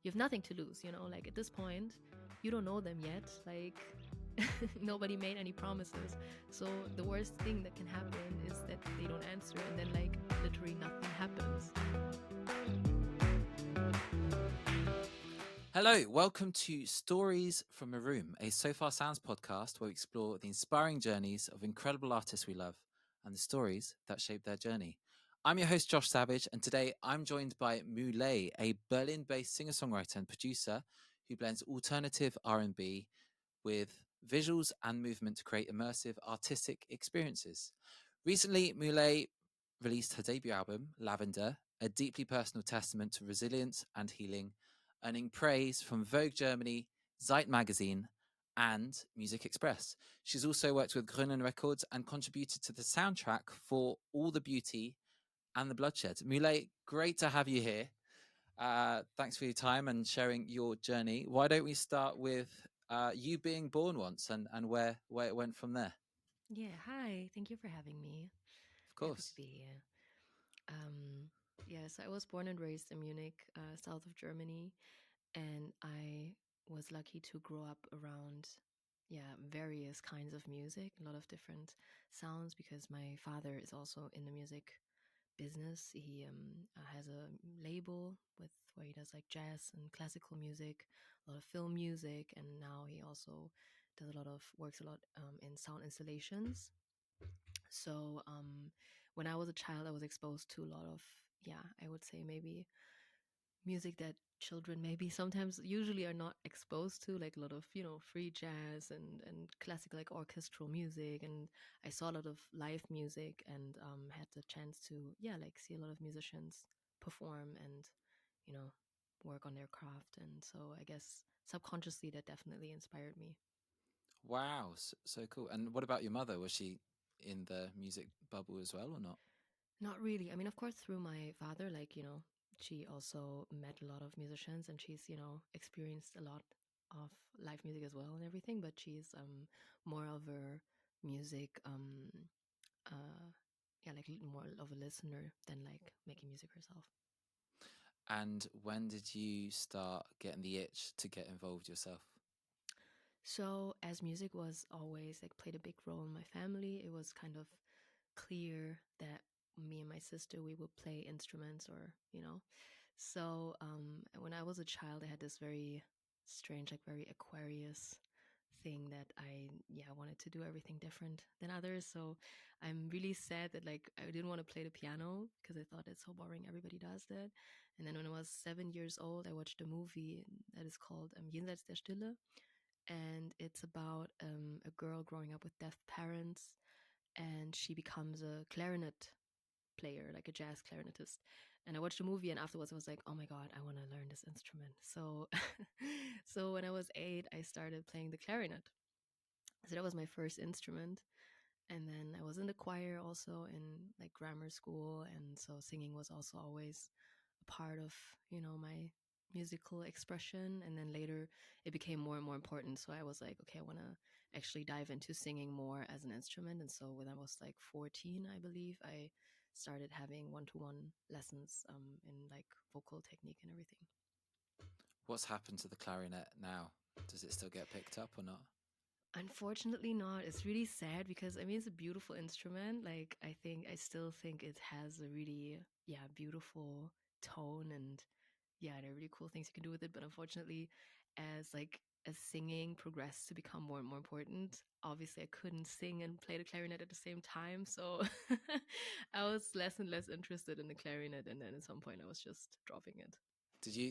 you have nothing to lose, like at this point you don't know them yet, like nobody made any promises. So the worst thing that can happen is that they don't answer, and then like literally nothing happens. Hello, welcome to Stories from a Room, a So Far Sounds podcast where we explore the inspiring journeys of incredible artists we love and the stories that shape their journey. I'm your host, Josh Savage, and today I'm joined by Mulay, a Berlin-based singer-songwriter and producer who blends alternative R&B with visuals and movement to create immersive artistic experiences. Recently, Mulay released her debut album, Lavender, a deeply personal testament to resilience and healing, earning praise from Vogue Germany, Zeit magazine, and Music Express. She's also worked with Grünen Records and contributed to the soundtrack for All the Beauty and the Bloodshed. Mulay, great to have you here. Thanks for your time and sharing your journey. Why don't we start with you being born once and where it went from there? Yeah, hi, thank you for having me. Of Happy to course. be here. Yes, I was born and raised in Munich, south of Germany, and I was lucky to grow up around, various kinds of music, a lot of different sounds, because my father is also in the music business. He has a label with where he does like jazz and classical music, a lot of film music, and now he also does works a lot in sound installations. So when I was a child, I was exposed to a lot of, I would say maybe music that children maybe sometimes usually are not exposed to, like a lot of free jazz and classic like orchestral music. And I saw a lot of live music, and had the chance to like see a lot of musicians perform and you know work on their craft. And so I guess subconsciously that definitely inspired me. Wow, so cool. And what about your mother? Was she in the music bubble as well or not? Not really. I mean, of course, through my father, like, she also met a lot of musicians, and she's, experienced a lot of live music as well and everything, but she's more of a music uh like more of a listener than like making music herself. And when did you start getting the itch to get involved yourself? So as music was always like played a big role in my family, it was kind of clear that me and my sister, we would play instruments, or so when I was a child, I had this very strange, like very Aquarius thing that I wanted to do everything different than others. So I'm really sad that like I didn't want to play the piano because I thought it's so boring, everybody does that. And then when I was 7 years old, I watched a movie that is called Jenseits der Stille, and it's about a girl growing up with deaf parents, and she becomes a clarinet player, like a jazz clarinetist. And I watched the movie, and afterwards I was like, oh my god, I want to learn this instrument. So so when I was 8, I started playing the clarinet. So that was my first instrument. And then I was in the choir also in like grammar school, and so singing was also always a part of my musical expression. And then later it became more and more important, so I was like, okay, I want to actually dive into singing more as an instrument. And so when I was like 14, I believe, I started having one-to-one lessons in like vocal technique and everything. What's happened to the clarinet now? Does it still get picked up or not? Unfortunately not. It's really sad because I mean it's a beautiful instrument. Like I still think it has a really beautiful tone, and there are really cool things you can do with it. But unfortunately, as singing progressed to become more and more important, obviously I couldn't sing and play the clarinet at the same time. So I was less and less interested in the clarinet, and then at some point I was just dropping it.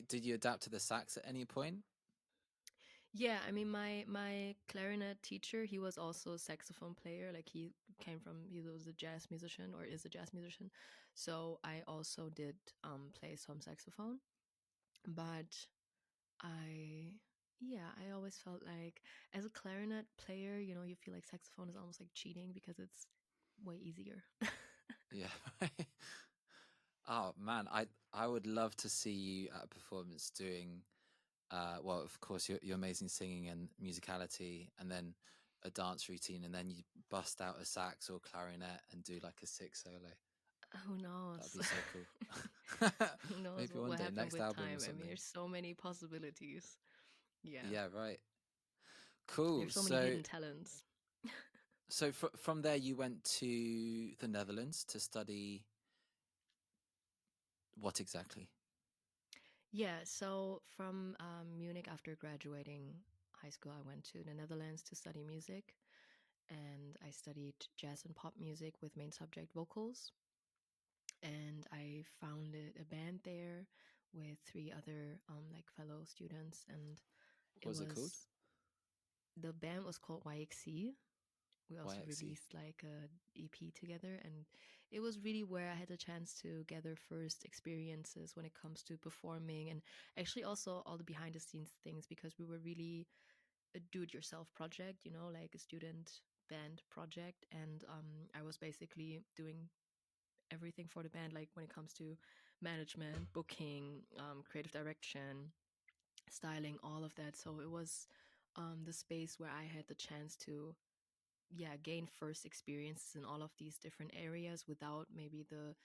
Did you adapt to the sax at any point? Yeah, I mean, my clarinet teacher, he was also a saxophone player. Like he was a jazz musician, or is a jazz musician. So I also did play some saxophone, but I I always felt like as a clarinet player, you feel like saxophone is almost like cheating because it's way easier. Yeah. Oh man, I would love to see you at a performance doing well, of course, your amazing singing and musicality, and then a dance routine, and then you bust out a sax or clarinet and do like a sick solo. Who That'd knows? be so cool. Who knows Maybe what one will day, happen next with album or time? I mean, something. there's so many possibilities. Yeah, Yeah, right. Cool. there's so many So, hidden talents. from there, you went to the Netherlands to study what exactly? Yeah, so from Munich, after graduating high school, I went to the Netherlands to study music, and I studied jazz and pop music with main subject vocals. And I founded a band there with three other like fellow students, and What it was it called? was the band was called YXC. We also YXE. released like a EP together, and it was really where I had a chance to gather first experiences when it comes to performing, and actually also all the behind the scenes things, because we were really a do it yourself project, you know, like a student band project. And I was basically doing everything for the band, like when it comes to management, booking, creative direction, styling, all of that. So it was the space where I had the chance to, yeah, gain first experiences in all of these different areas without maybe the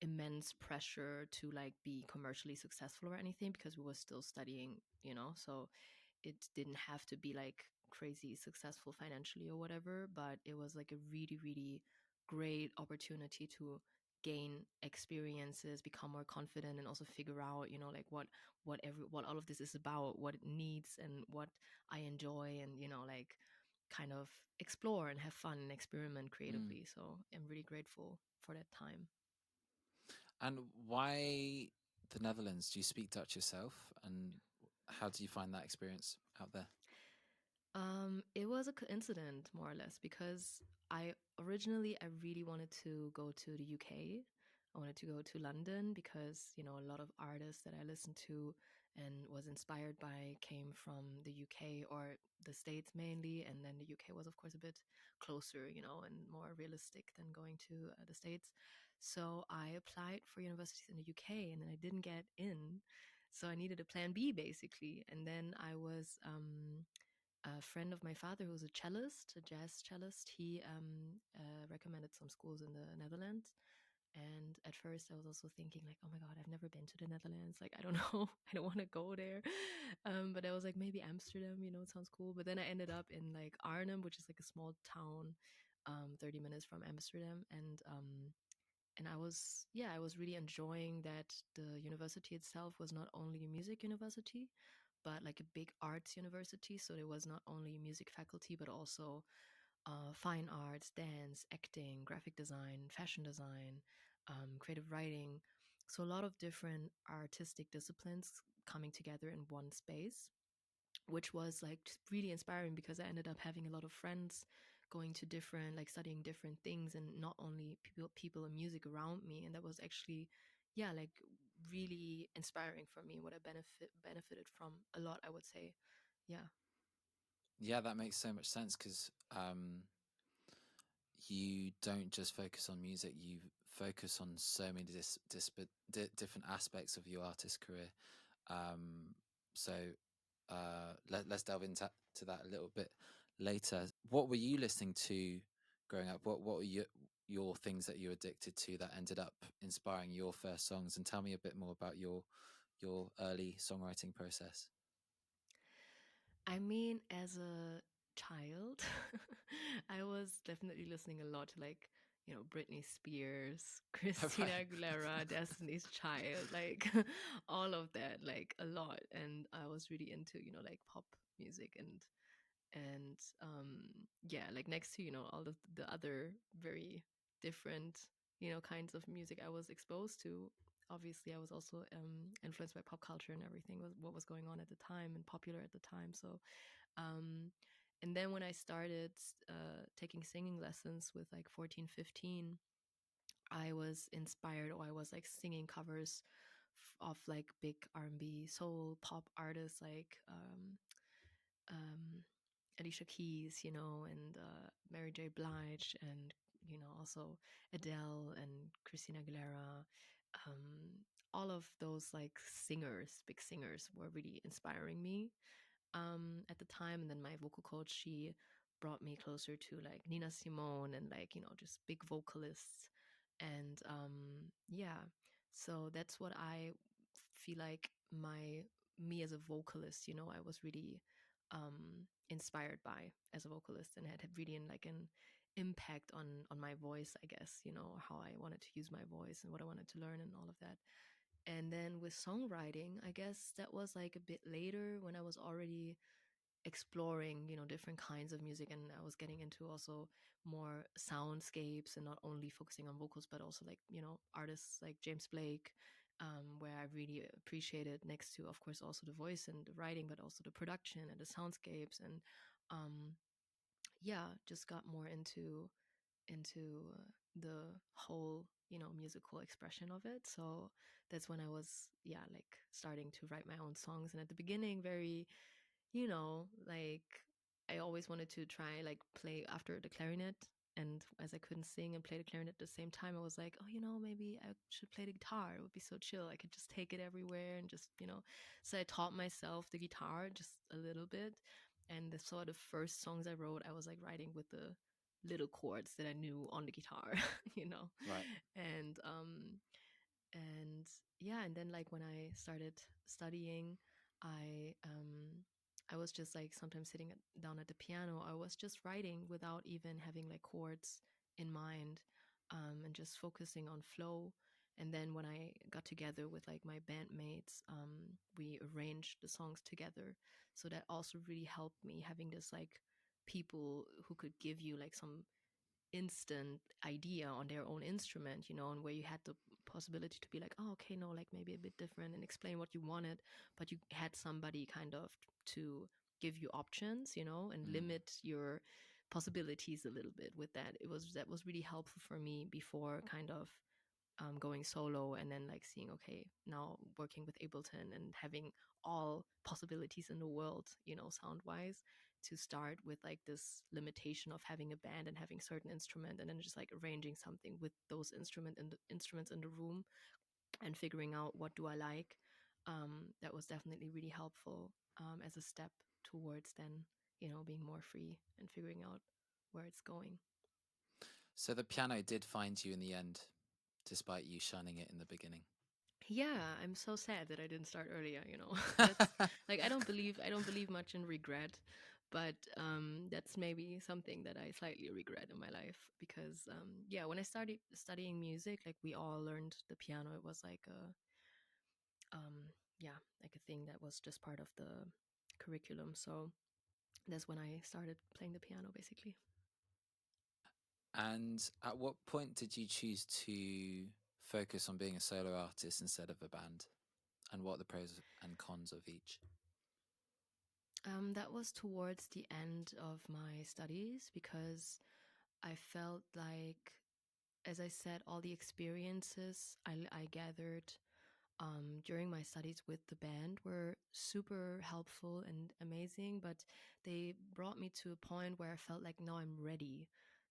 immense pressure to like be commercially successful or anything, because we were still studying, you know. So it didn't have to be like crazy successful financially or whatever, but it was like a really, really great opportunity to gain experiences, become more confident, and also figure out, you know, like what all of this is about, what it needs, and what I enjoy, and, you know, like kind of explore and have fun and experiment Mm. creatively. So I'm really grateful for that time. And why the Netherlands? Do you speak Dutch yourself? And how do you find that experience out there? It was a coincidence, more or less, because I really wanted to go to the UK. I wanted to go to London because, you know, a lot of artists that I listened to and was inspired by came from the UK or the States mainly. And then the UK was, of course, a bit closer, you know, and more realistic than going to the States. So I applied for universities in the UK, and then I didn't get in. So I needed a plan B, basically. And then I was a friend of my father who was a cellist, a jazz cellist. He recommended some schools in the Netherlands. And at first, I was also thinking, like, oh my God, I've never been to the Netherlands. Like, I don't know, I don't want to go there. But I was like, maybe Amsterdam, you know, it sounds cool. But then I ended up in like Arnhem, which is like a small town, 30 minutes from Amsterdam. And I was, yeah, I was really enjoying that the university itself was not only a music university, but like a big arts university. So there was not only music faculty, but also fine arts, dance, acting, graphic design, fashion design, creative writing. So a lot of different artistic disciplines coming together in one space, which was like really inspiring, because I ended up having a lot of friends going to different, like studying different things, and not only people and music around me. And that was actually, yeah, like really inspiring for me, what I benefited from a lot, I would say. Yeah. Yeah, that makes so much sense because you don't just focus on music; you focus on so many different aspects of your artist career. Um, so let's delve into that a little bit later. What were you listening to growing up? What were your things that you were addicted to that ended up inspiring your first songs? And tell me a bit more about your early songwriting process. I mean, as a child, I was definitely listening a lot to, like, you know, Britney Spears, Christina Right. Aguilera, Destiny's Child, like all of that, like a lot. And I was really into, you know, like pop music, and yeah, like next to, you know, all of the other very different, you know, kinds of music I was exposed to. Obviously, I was also influenced by pop culture and everything, was what was going on at the time and popular at the time. So um, and then when I started taking singing lessons with like 14, 15, I was inspired, or I was like singing covers of like big R&B, soul, pop artists like um, Alicia Keys, you know, and Mary J. Blige, and, you know, also Adele and Christina Aguilera. Um, all of those like singers, big singers, were really inspiring me at the time. And then my vocal coach, she brought me closer to like Nina Simone and, like, you know, just big vocalists. And yeah, so that's what I feel like my me as a vocalist, you know, I was really inspired by as a vocalist, and had really like an impact on my voice, I guess, you know, how I wanted to use my voice and what I wanted to learn and all of that. And then with songwriting, I guess that was like a bit later, when I was already exploring, you know, different kinds of music, and I was getting into also more soundscapes, and not only focusing on vocals, but also like, you know, artists like James Blake, where I really appreciated, next to of course also the voice and the writing, but also the production and the soundscapes. And um yeah, just got more into the whole, you know, musical expression of it. So that's when I was, yeah, like starting to write my own songs. And at the beginning, very, you know, like I always wanted to try like play after the clarinet. And as I couldn't sing and play the clarinet at the same time, I was like, oh, you know, maybe I should play the guitar. It would be so chill. I could just take it everywhere and just, you know. So I taught myself the guitar just a little bit. And the sort of first songs I wrote, I was like writing with the little chords that I knew on the guitar, you know. Right. And and yeah, and then like when I started studying, i um I was just like sometimes sitting down at the piano. I was just writing without even having like chords in mind, and just focusing on flow. And then when I got together with like my bandmates, we arranged the songs together. So that also really helped me, having this like people who could give you like some instant idea on their own instrument, you know, and where you had the possibility to be like, oh, okay, no, like maybe a bit different, and explain what you wanted, but you had somebody kind of to give you options, you know, and Mm. limit your possibilities a little bit with that. That was really helpful for me before kind of going solo, and then like seeing, okay, now working with Ableton and having all possibilities in the world, you know, sound wise, to start with like this limitation of having a band and having certain instrument, and then just like arranging something with those instruments in the room, and figuring out what do I like. That was definitely really helpful, as a step towards then, you know, being more free and figuring out where it's going. So the piano did find you in the end, despite you shunning it in the beginning. Yeah, I'm so sad that I didn't start earlier, you know. That's like I don't believe much in regret, but that's maybe something that I slightly regret in my life, because yeah, when I started studying music, like we all learned the piano. It was like a yeah, like a thing that was just part of the curriculum. So that's when I started playing the piano basically. And at what point did you choose to focus on being a solo artist instead of a band? And what are the pros and cons of each? That was towards the end of my studies, because I felt like, as I said, all the experiences I gathered during my studies with the band were super helpful and amazing, but they brought me to a point where I felt like now I'm ready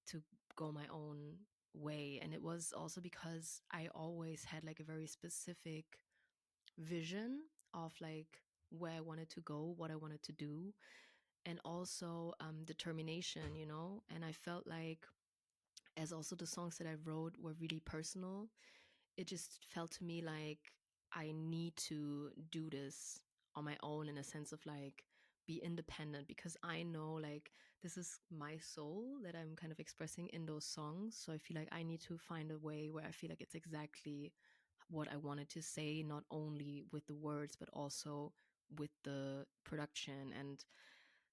to go my own way. And it was also because I always had like a very specific vision of like where I wanted to go, what I wanted to do, and also determination, you know. And I felt like, as also the songs that I wrote were really personal, it just felt to me like I need to do this on my own, in a sense of like be independent, because I know like this is my soul that I'm kind of expressing in those songs. So I feel like I need to find a way where I feel like it's exactly what I wanted to say, not only with the words, but also with the production and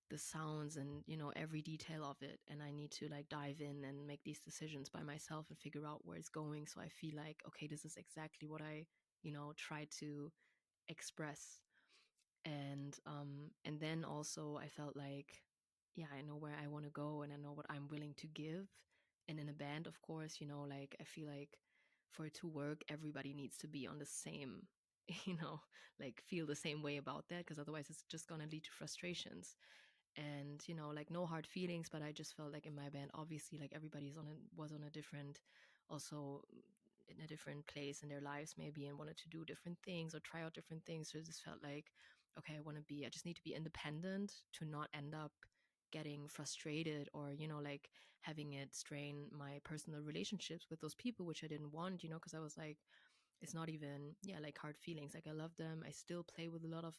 the sounds, and you know, every detail of it. And I need to like dive in and make these decisions by myself and figure out where it's going. So I feel like, okay, this is exactly what I, you know, try to express. And then also I felt like, yeah, I know where I want to go, and I know what I'm willing to give. And in a band, of course, you know, like I feel like for it to work, everybody needs to be on the same you know, like feel the same way about that, because otherwise it's just going to lead to frustrations. And you know, like no hard feelings, but I just felt like in my band, obviously, like everybody's was on a different, also in a different place in their lives maybe, and wanted to do different things or try out different things. So it just felt like, okay, I just need to be independent to not end up getting frustrated, or like having it strain my personal relationships with those people, which I didn't want, because I was like, it's not even, yeah, like hard feelings. Like I love them. I still play with a lot of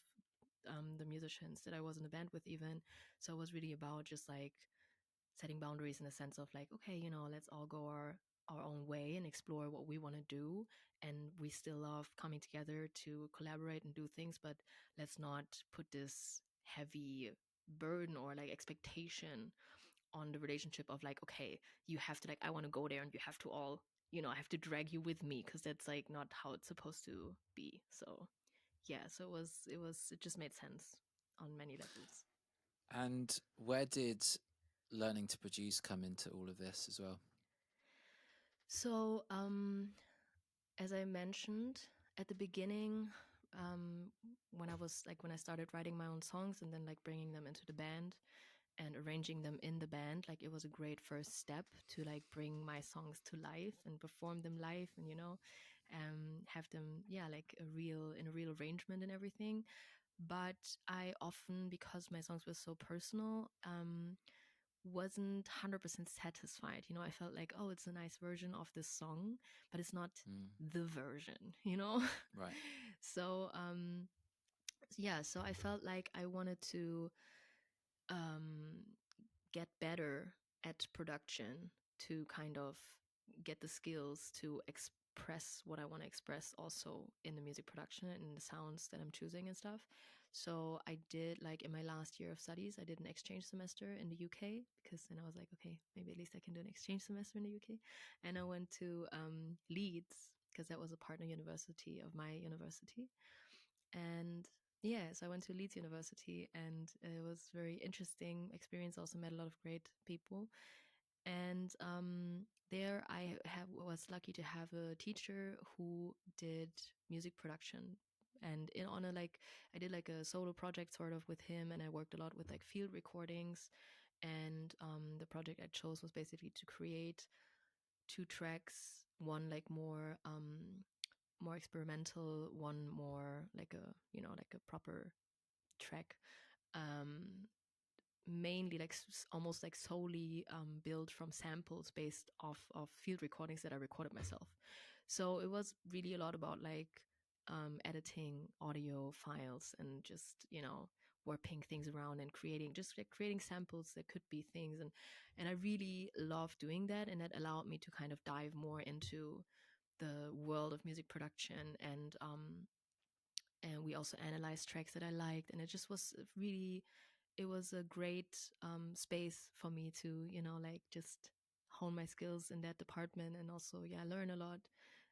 the musicians that I was in the band with, even. So it was really about just like setting boundaries in the sense of like, okay, let's all go our own way and explore what we want to do. And we still love coming together to collaborate and do things, but let's not put this heavy burden or like expectation on the relationship of like, okay, you have to, like, I want to go there and you have to all, I have to drag you with me, because that's like not how it's supposed to be. So yeah, so it just made sense on many levels. And where did learning to produce come into all of this as well? So as I mentioned at the beginning, um, when I started writing my own songs and then like bringing them into the band and arranging them in the band, like it was a great first step to like bring my songs to life and perform them live, and have them, yeah, like in a real arrangement and everything. But I often, because my songs were so personal, wasn't 100% satisfied. I felt like, oh, it's a nice version of this song, but it's not Mm, the version. right. So yeah, so I felt like I wanted to um get better at production, to kind of get the skills to express what I want to express also in the music production and in the sounds that I'm choosing and stuff. So I did, like, in my last year of studies, I did an exchange semester in the UK, because then I was like, okay, maybe at least I can do an exchange semester in the UK. And I went to Leeds, because that was a partner university of my university. And yes, I went to Leeds University, and it was a very interesting experience. Also met a lot of great people. And there was lucky to have a teacher who did music production. And in on a like, I did like a solo project sort of with him, and I worked a lot with like field recordings. And the project I chose was basically to create two tracks, one like more experimental, one more like a, like a proper track, um mainly like almost like solely built from samples based off of field recordings that I recorded myself. So it was really a lot about like editing audio files and just, warping things around and creating, just like creating samples that could be things. And I really love doing that, and that allowed me to kind of dive more into the world of music production. And we also analyzed tracks that I liked, and it just was really, it was a great space for me to, like, just hone my skills in that department, and also, yeah, learn a lot,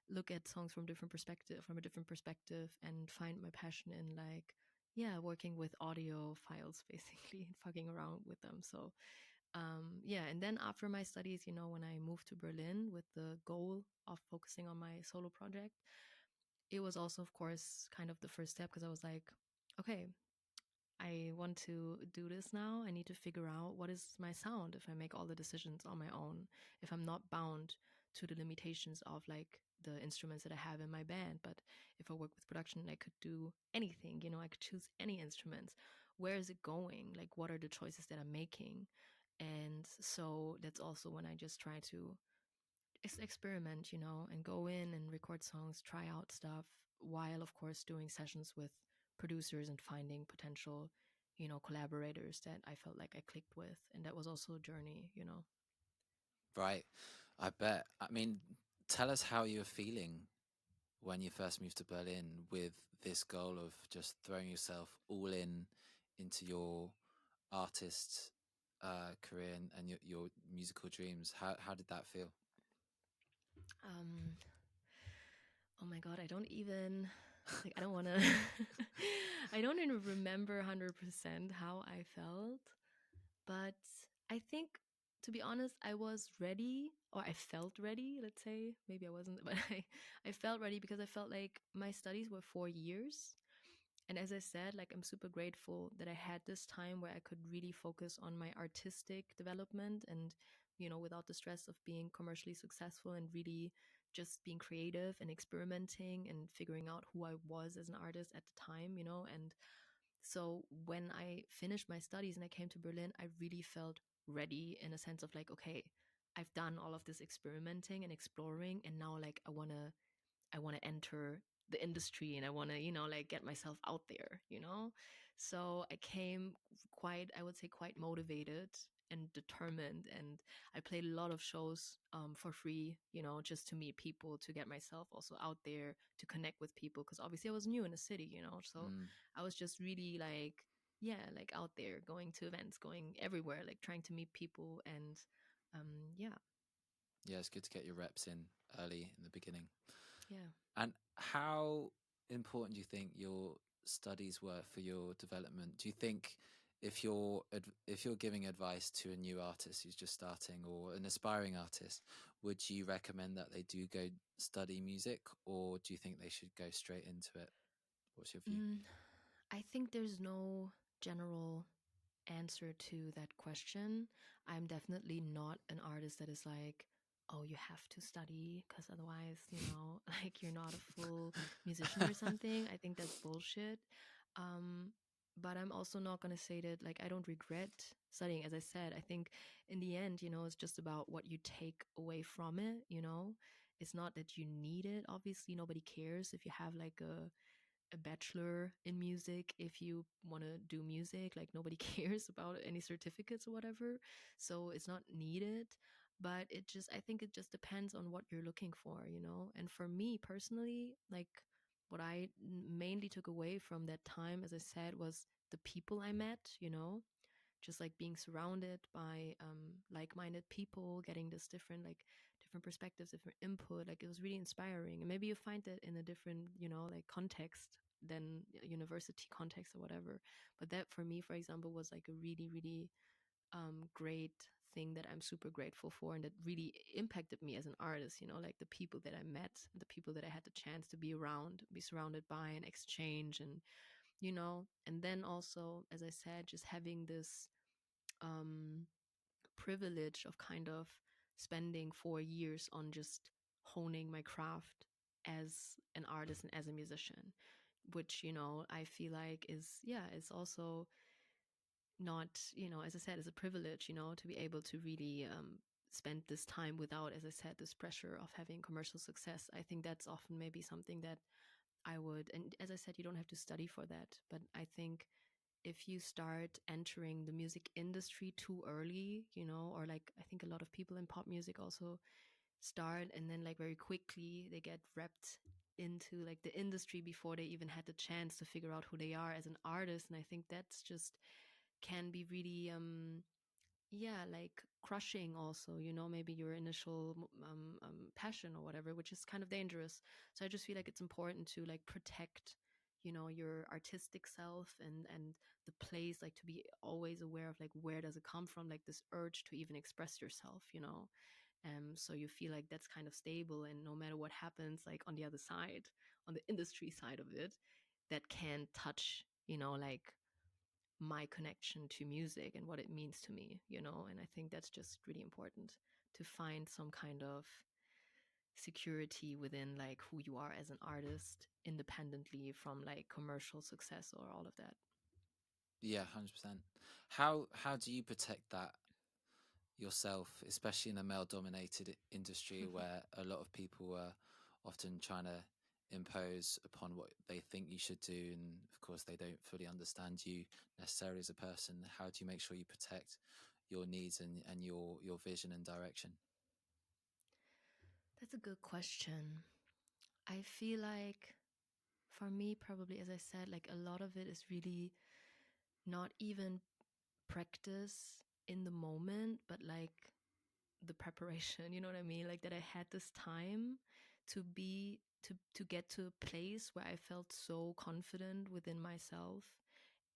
look at songs from a different perspective, and find my passion in, like, yeah, working with audio files basically and fucking around with them. So yeah, and then after my studies, when I moved to Berlin with the goal of focusing on my solo project, it was also, of course, kind of the first step, because I was like, okay, I want to do this now. I need to figure out what is my sound if I make all the decisions on my own, if I'm not bound to the limitations of like the instruments that I have in my band. But if I work with production, I could do anything, I could choose any instruments. Where is it going? Like, what are the choices that I'm making? And so that's also when I just try to experiment, and go in and record songs, try out stuff, while of course doing sessions with producers and finding potential, collaborators that I felt like I clicked with. And that was also a journey. Right. I bet. I mean, tell us how you were feeling when you first moved to Berlin with this goal of just throwing yourself all in into your artist career and your musical dreams. How did that feel? Um, oh my God, I don't even, like, I don't want to, I don't even remember 100% how I felt. But I think, to be honest, I was ready, or I felt ready, let's say. Maybe I wasn't, but I felt ready, because I felt like my studies were 4 years. And as I said, like, I'm super grateful that I had this time where I could really focus on my artistic development, and, without the stress of being commercially successful, and really just being creative and experimenting and figuring out who I was as an artist at the time, and So when I finished my studies and I came to Berlin, I really felt ready in a sense of like, okay, I've done all of this experimenting and exploring, and now like I want to enter the industry and I want to, like get myself out there. So I came quite, I would say, quite motivated and determined. And I played a lot of shows for free, just to meet people, to get myself also out there, to connect with people. Because obviously I was new in the city. So Mm. I was just really like, yeah, like out there, going to events, going everywhere, like trying to meet people. And yeah, Yeah, it's good to get your reps in early in the beginning. yeah. And how important do you think your studies were for your development? Do you think if you're giving advice to a new artist who's just starting or an aspiring artist, would you recommend that they do go study music, or do you think they should go straight into it? What's your view? Mm, I think there's no general answer to that question. I'm definitely not an artist that is like, oh, you have to study because otherwise, like you're not a full musician or something. I think that's bullshit. Um, but I'm also not going to say that like I don't regret studying. As I said, I think in the end, it's just about what you take away from it. It's not that you need it. Obviously, nobody cares if you have like a bachelor in music if you want to do music, like nobody cares about any certificates or whatever, so it's not needed. But I think it just depends on what you're looking for. And for me personally, like what I mainly took away from that time, as I said, was the people I met. Just like being surrounded by like-minded people, getting this different perspectives, different input. Like it was really inspiring, and maybe you find that in a different like context than a university context or whatever. But that for me, for example, was like a really really great thing that I'm super grateful for, and that really impacted me as an artist. Like the people that I met, the people that I had the chance to be around, be surrounded by, and exchange. And then also, as I said, just having this um, privilege of kind of spending 4 years on just honing my craft as an artist and as a musician, which I feel like is also not, as I said, is a privilege, to be able to really spend this time without, as I said, this pressure of having commercial success. I think that's often maybe something that I would, and as I said, you don't have to study for that, but I think if you start entering the music industry too early, or like I think a lot of people in pop music also start and then like very quickly they get wrapped into like the industry before they even had the chance to figure out who they are as an artist. And I think that's just can be really yeah, like crushing also, maybe your initial passion or whatever, which is kind of dangerous. So I just feel like it's important to like protect your artistic self and the place, like to be always aware of like where does it come from, like this urge to even express yourself. So you feel like that's kind of stable, and no matter what happens like on the other side, on the industry side of it, that can touch like my connection to music and what it means to me. And I think that's just really important, to find some kind of security within like who you are as an artist, independently from like commercial success or all of that. Yeah, 100%. How do you protect that yourself, especially in a male-dominated industry where a lot of people are often trying to impose upon what they think you should do, and of course they don't fully understand you necessarily as a person? How do you make sure you protect your needs and your vision and direction? That's a good question. I feel like for me, probably, as I said, like a lot of it is really not even practice in the moment, but like the preparation, you know what I mean? Like that I had this time to get to a place where I felt so confident within myself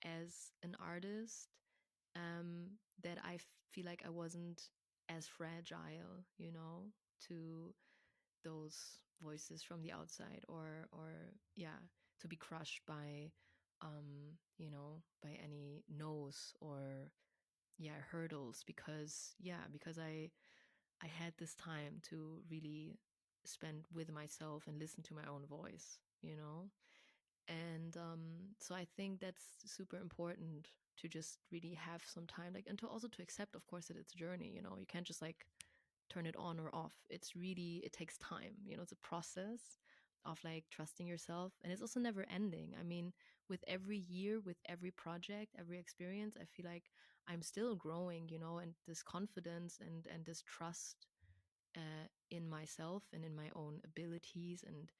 as an artist, that I feel like I wasn't as fragile, to those voices from the outside, or yeah, to be crushed by by any no's or yeah, hurdles, because I had this time to really spend with myself and listen to my own voice. And so I think that's super important to just really have some time, like, and to also to accept, of course, that it's a journey. You know, you can't just like turn it on or off. It's really, it takes time. You know, it's a process of like trusting yourself, and it's also never ending. I mean, with every year, with every project, every experience, I feel like I'm still growing, you know, and this confidence and this trust in myself and in my own abilities and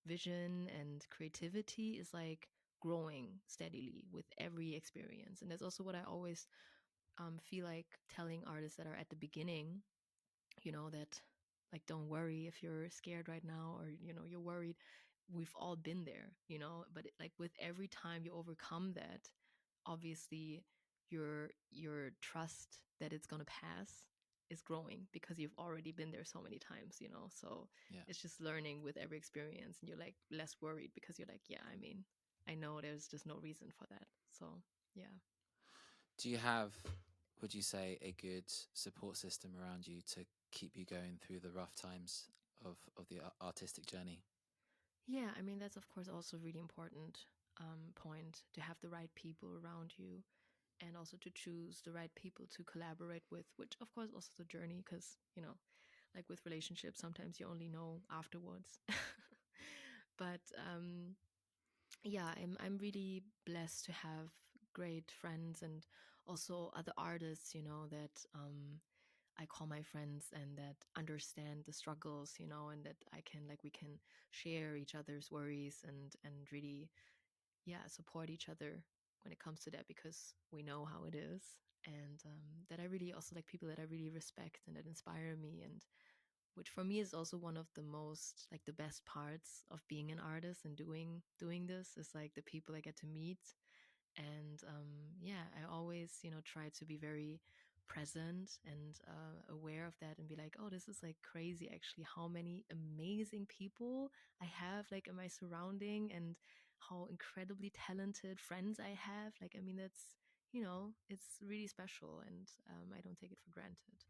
vision and creativity is like growing steadily with every experience. And that's also what I always feel like telling artists that are at the beginning, you know, that like, don't worry if you're scared right now, or, you know, you're worried. We've all been there, you know, but like with every time you overcome that, obviously your trust that it's going to pass is growing because you've already been there so many times, you know. So Yeah. it's just learning with every experience, and you're like less worried because you're like, yeah, I mean, I know there's just no reason for that. So yeah. Do you have, would you say, a good support system around you to keep you going through the rough times of the artistic journey? Yeah, I mean, that's of course also a really important point, to have the right people around you, and also to choose the right people to collaborate with, which of course also the journey, because, you know, like with relationships, sometimes you only know afterwards. But yeah, I'm really blessed to have great friends, and also other artists, you know, that I call my friends, and that understand the struggles, you know, and that I can, like, we can share each other's worries and really, yeah, support each other when it comes to that, because we know how it is. And that I really also like people that I really respect and that inspire me, and which for me is also one of the most, like, the best parts of being an artist and doing this, is like the people I get to meet. And yeah, I always, you know, try to be very present and aware of that, and be like, oh, this is like crazy actually, how many amazing people I have like in my surrounding, and how incredibly talented friends I have. Like, I mean, that's, you know, it's really special, and I don't take it for granted.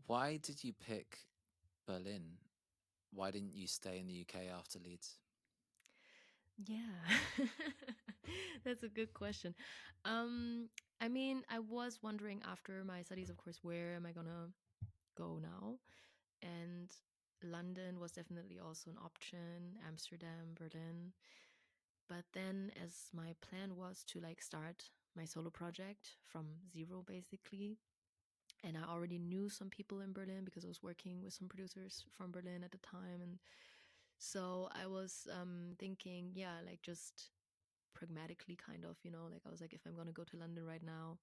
Why did you pick Berlin? Why didn't you stay in the UK after Leeds? Yeah, that's a good question. Um, I mean, I was wondering after my studies, of course, where am I gonna go now? And London was definitely also an option, Amsterdam, Berlin. But then, as my plan was to like start my solo project from zero basically, and I already knew some people in Berlin because I was working with some producers from Berlin at the time. And so I was thinking, yeah, like just pragmatically, kind of, you know, like I was like, if I'm going to go to London right now,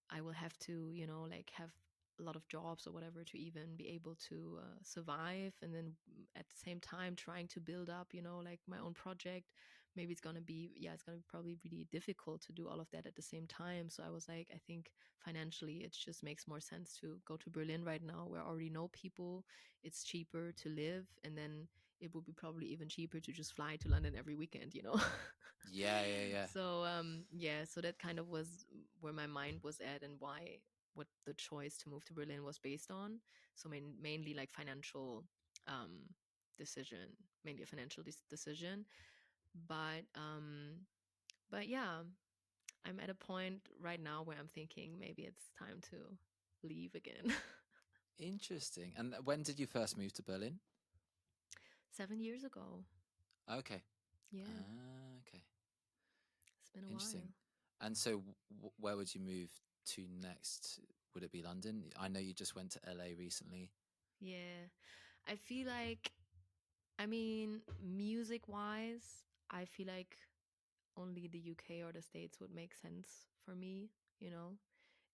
I will have to, you know, like have a lot of jobs or whatever to even be able to survive. And then at the same time, trying to build up, you know, like my own project. Maybe it's going to be, yeah, it's going to be probably really difficult to do all of that at the same time. So I was like, I think financially, it just makes more sense to go to Berlin right now, where I already know people. It's cheaper to live. And then it would be probably even cheaper to just fly to London every weekend, you know? Yeah, yeah, yeah. So yeah, so that kind of was where my mind was at, and why, what the choice to move to Berlin was based on. So mainly like financial um decision, mainly a financial decision. But yeah, I'm at a point right now where I'm thinking maybe it's time to leave again. Interesting. And when did you first move to Berlin? 7 years ago. Okay. Yeah, Okay. it's been a Interesting. while. And so, where would you move to next? Would it be London? I know you just went to LA recently. Yeah, I feel like, I mean, music wise, I feel like only the UK or the States would make sense for me, you know,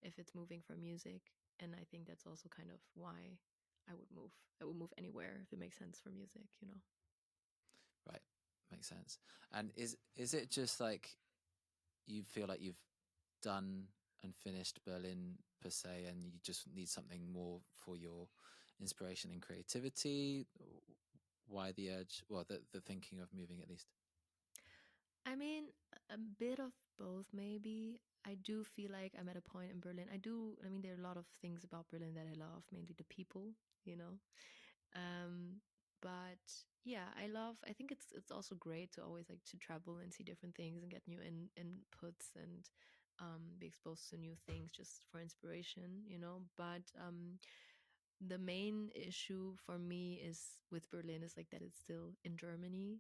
if it's moving for music. And I think that's also kind of why I would move. I would move anywhere if it makes sense for music, you know. Right. Makes sense. And is it just like you feel like you've done and finished Berlin per se, and you just need something more for your inspiration and creativity? Why the urge? Well, the thinking of moving at least. I mean, a bit of both, maybe. I do feel like I'm at a point in Berlin. I mean, there are a lot of things about Berlin that I love, mainly the people, you know. Um, But yeah, I think it's also great to always like to travel and see different things and get new inputs and be exposed to new things just for inspiration, you know. But the main issue for me is with Berlin is like that it's still in Germany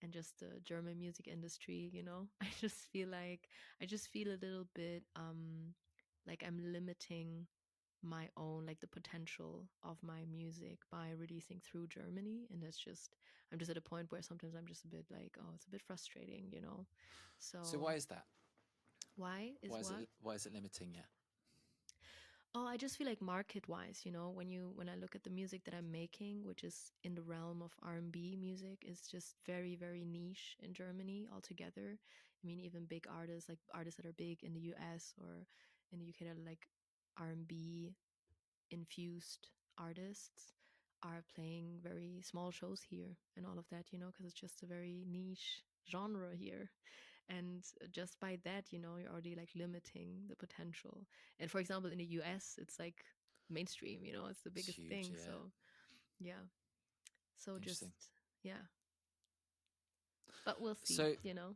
and just the German music industry, you know. I just feel a little bit like I'm limiting my own like the potential of my music by releasing through Germany, and that's just I'm just at a point where sometimes I'm just a bit like, oh, it's a bit frustrating, you know. So So why is that? why is what? Why is it limiting you? Oh, I just feel like market wise, you know, when I look at the music that I'm making, which is in the realm of R&B music, is just very very niche in Germany altogether. I mean, even big artists like artists that are big in the US or in the UK that are like R&B infused artists are playing very small shows here and all of that, you know, because it's just a very niche genre here. And just by that, you know, you're already like limiting the potential. And for example, in the US, it's like mainstream, you know, it's the It's biggest huge, thing. yeah. So, yeah. So Interesting. just, yeah. But we'll see, So you know.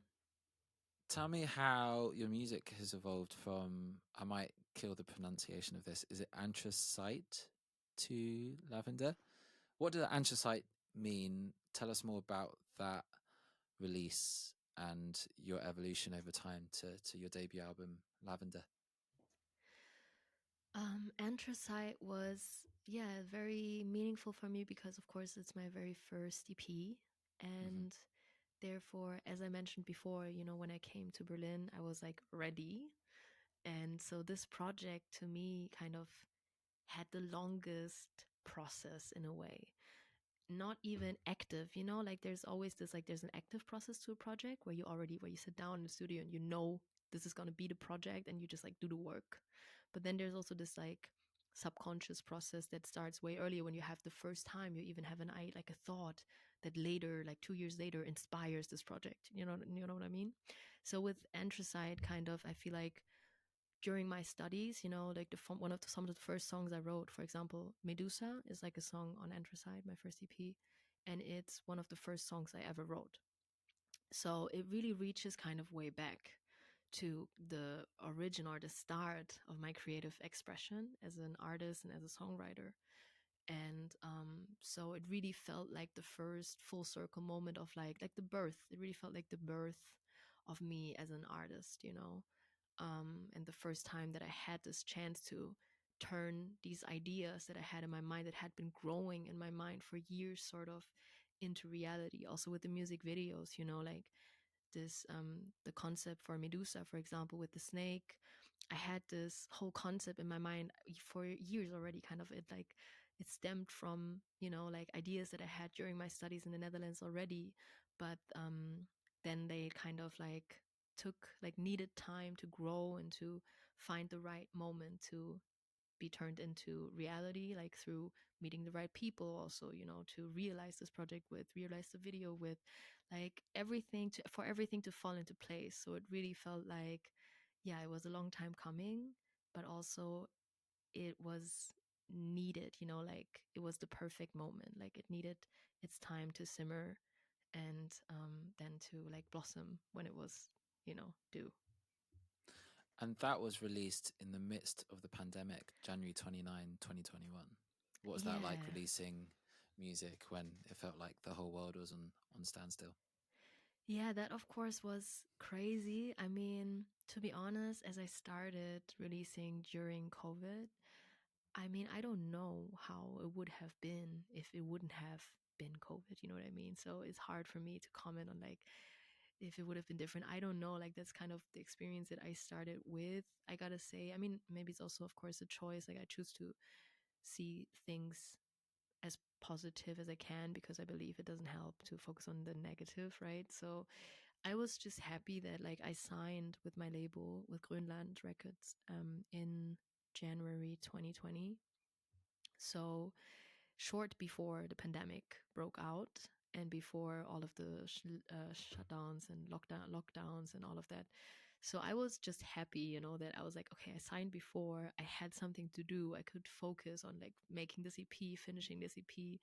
tell me how your music has evolved from, I might kill the pronunciation of this, is it anthracite to lavender? What does anthracite mean? Tell us more about that release and your evolution over time to your debut album, Lavender. Anthracite was, yeah, very meaningful for me because, of course, it's my very first EP. Mm-hmm. And therefore, as I mentioned before, you know, when I came to Berlin, I was like ready. And so this project to me kind of had the longest process in a way, not even active, you know, like there's always this like there's an active process to a project where you sit down in the studio and you know this is going to be the project and you just like do the work. But then there's also this like subconscious process that starts way earlier when you have the first time you even have an eye like a thought that later like 2 years later inspires this project, you know what I mean. So with anthracite kind of I feel like during my studies, you know, like one of some of the first songs I wrote, for example, Medusa is like a song on Anthracite, my first EP, and it's one of the first songs I ever wrote. So it really reaches kind of way back to the origin or the start of my creative expression as an artist and as a songwriter. And so it really felt like the first full circle moment of like the birth. It really felt like the birth of me as an artist, you know. And the first time that I had this chance to turn these ideas that I had in my mind that had been growing in my mind for years sort of into reality. Also with the music videos, you know, like this the concept for Medusa, for example, with the snake. I had this whole concept in my mind for years already, kind of it stemmed from, you know, like ideas that I had during my studies in the Netherlands already. But then they kind of like took like needed time to grow and to find the right moment to be turned into reality, like through meeting the right people also, you know, to realize this project with, realize the video with, like everything to for everything to fall into place. So it really felt like, yeah, it was a long time coming, but also it was needed, you know, like it was the perfect moment, like it needed its time to simmer and then to like blossom when it was, you know, due. And that was released in the midst of the pandemic, January 29, 2021. What was that like, Yeah. releasing music when it felt like the whole world was on standstill? Yeah, that of course was crazy. I mean, to be honest, as I started releasing during COVID, I mean, I don't know how it would have been if it wouldn't have been COVID, you know what I mean? So it's hard for me to comment on like if it would have been different. I don't know. Like that's kind of the experience that I started with. I gotta say, I mean, maybe it's also, of course, a choice. Like I choose to see things as positive as I can because I believe it doesn't help to focus on the negative, right? So I was just happy that like I signed with my label with Grönland Records in January 2020. So short before the pandemic broke out and before all of the shutdowns and lockdowns and all of that. So I was just happy, you know, that I was like, okay, I signed before, I had something to do, I could focus on like making this EP, finishing this EP,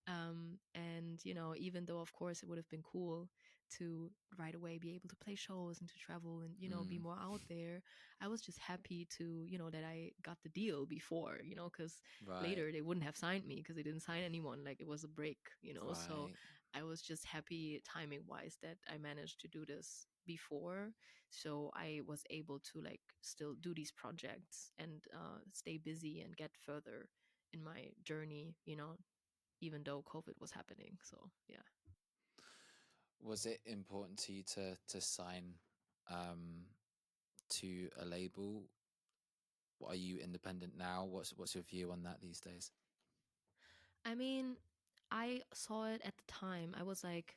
And even though of course it would have been cool to right away be able to play shows and to travel and be Mm, more out there, I was just happy to that I got the deal before, because right, later they wouldn't have signed me because they didn't sign anyone. Like, it was a break, so right. I was just happy timing wise that I managed to do this before, so I was able to like still do these projects and stay busy and get further in my journey, even though COVID was happening. So yeah. Was it important to you to sign um, to a label? Are you independent now? What's your view on that these days? I mean, I saw it at the time. I was like,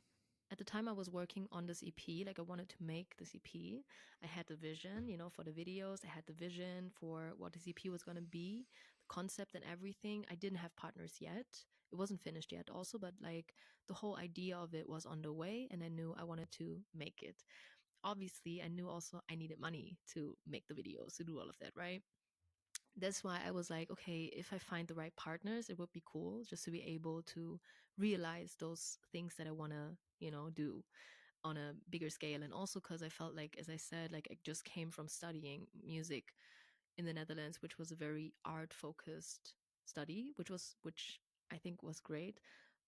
at the time I was working on this EP, like I wanted to make this EP. I had the vision, for the videos. I had the vision for what this EP was going to be, the concept and everything. I didn't have partners yet. It wasn't finished yet also, but like the whole idea of it was on the way and I knew I wanted to make it. Obviously, I knew also I needed money to make the videos, to do all of that, right? That's why I was like, okay, if I find the right partners, it would be cool just to be able to realize those things that I want to, do on a bigger scale. And also because I felt like, as I said, like I just came from studying music in the Netherlands, which was a very art focused study, which I think was great.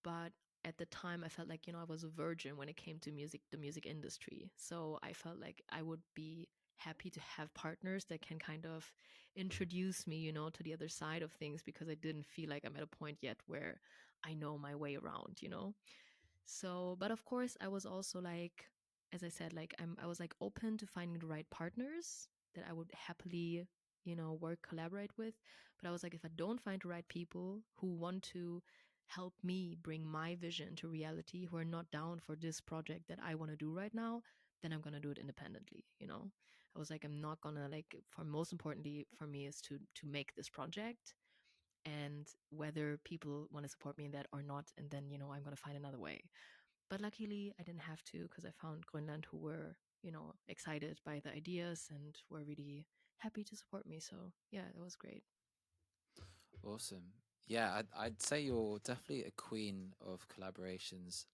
But at the time I felt like, I was a virgin when it came to music, the music industry. So I felt like I would be happy to have partners that can kind of introduce me, to the other side of things, because I didn't feel like I'm at a point yet where I know my way around. So, but of course, I was also like, as I said, like I was like open to finding the right partners that I would happily, work, collaborate with. But I was like, if I don't find the right people who want to help me bring my vision to reality, who are not down for this project that I want to do right now, then I'm gonna do it independently. I was like, I'm not gonna like, for most importantly for me is to make this project, and whether people want to support me in that or not, and then I'm gonna find another way. But luckily, I didn't have to, because I found Grönland who were, excited by the ideas and were really happy to support me. So yeah, it was great. Awesome. Yeah, I'd say you're definitely a queen of collaborations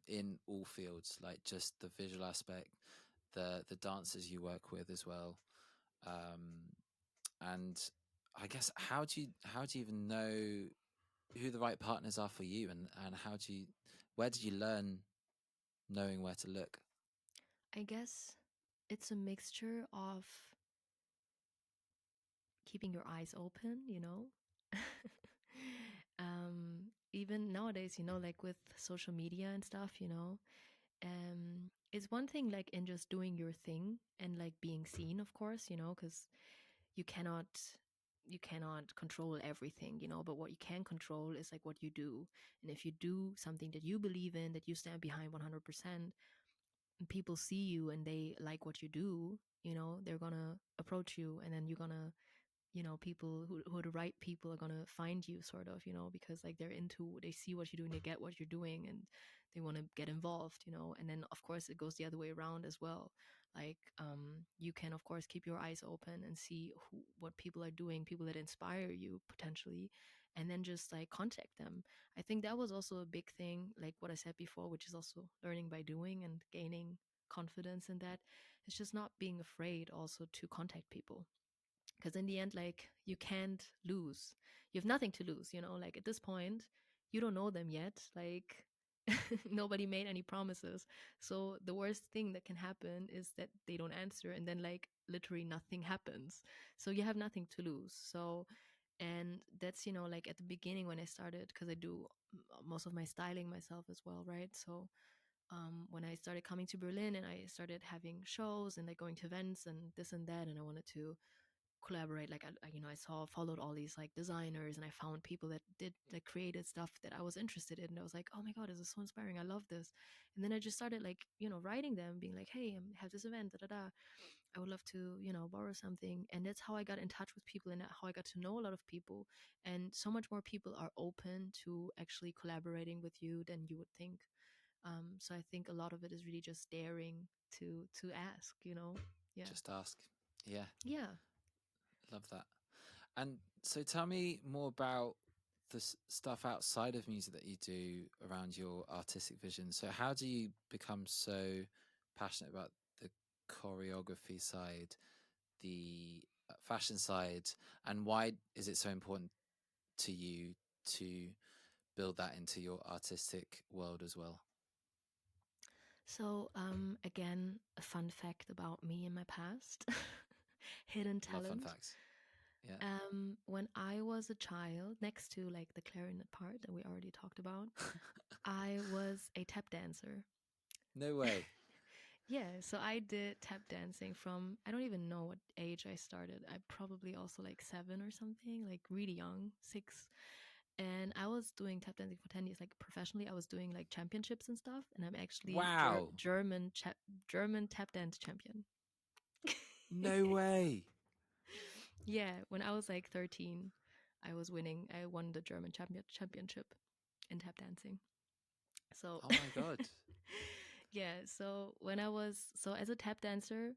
in all fields, like just the visual aspect, the dancers you work with as well. Um, and I guess how do you even know who the right partners are for you, and where did you learn knowing where to look? I guess it's a mixture of keeping your eyes open. Even nowadays, like with social media and stuff, it's one thing like in just doing your thing and like being seen, of course, because you cannot you cannot control everything, but what you can control is like what you do. And if you do something that you believe in, that you stand behind 100%, and people see you and they like what you do, they're gonna approach you, and then you're gonna, people who are the right people are gonna find you, sort of, because like they see what you're doing, they get what you're doing, and they want to get involved, and then of course it goes the other way around as well. Like, you can of course keep your eyes open and see what people are doing, people that inspire you potentially, and then just like contact them. I think that was also a big thing, like what I said before, which is also learning by doing and gaining confidence in that. It's just not being afraid also to contact people, because in the end, like, you can't lose, you have nothing to lose, like at this point you don't know them yet, like nobody made any promises. So the worst thing that can happen is that they don't answer, and then like literally nothing happens. So you have nothing to lose. So, and that's, like at the beginning when I started, because I do most of my styling myself as well, right? So when I started coming to Berlin and I started having shows and like going to events and this and that, and I wanted to collaborate, like I saw, followed all these like designers, and I found people that did, that created stuff that I was interested in, and I was like, oh my god, this is so inspiring, I love this. And then I just started like, writing them, being like, hey, I have this event, da da da, I would love to, borrow something. And that's how I got in touch with people, and how I got to know a lot of people. And so much more people are open to actually collaborating with you than you would think. So I think a lot of it is really just daring to ask, yeah. Just ask. Yeah, Yeah. love that. And so tell me more about the stuff outside of music that you do around your artistic vision. So how do you become so passionate about the choreography side, the fashion side, and why is it so important to you to build that into your artistic world as well? So, again, a fun fact about me and my past, hidden Love fun talent. facts. Yeah. When I was a child, next to like the clarinet part that we already talked about, I was a tap dancer. No way. Yeah, so I did tap dancing from, I don't even know what age I started. I probably also like 7 or something, like really young, 6. And I was doing tap dancing for 10 years, like professionally. I was doing like championships and stuff. And I'm actually Wow. German tap dance champion. No way. Yeah, when I was like 13, I was winning. I won the German championship in tap dancing. So, Oh my God. yeah, so when I was, so as a tap dancer,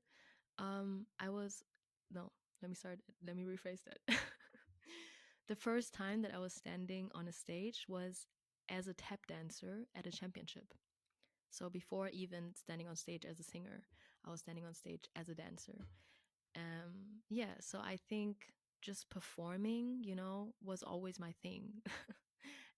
I was, no, let me rephrase that. The first time that I was standing on a stage was as a tap dancer at a championship. So before even standing on stage as a singer, I was standing on stage as a dancer. Yeah, so I think just performing, was always my thing.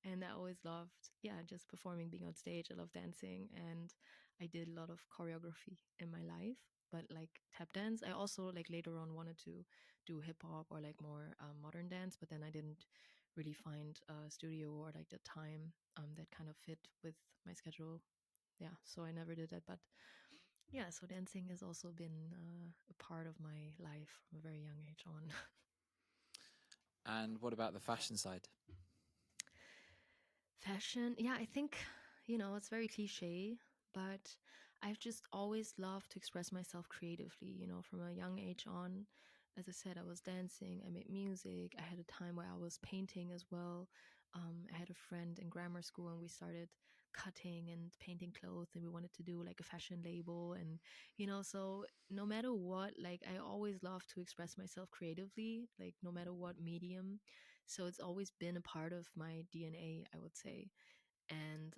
And I always loved, yeah, just performing, being on stage. I love dancing, and I did a lot of choreography in my life. But like tap dance, I also like later on wanted to do hip hop or like more modern dance, but then I didn't really find a studio or like the time that kind of fit with my schedule. Yeah, so I never did that. But yeah, so dancing has also been a part of my life from a very young age on. And what about the fashion side? Fashion, yeah, I think, it's very cliche, but I've just always loved to express myself creatively, from a young age on. As I said, I was dancing, I made music, I had a time where I was painting as well. I had a friend in grammar school and we started cutting and painting clothes, and we wanted to do like a fashion label. And, so no matter what, like I always love to express myself creatively, like no matter what medium. So it's always been a part of my DNA, I would say. And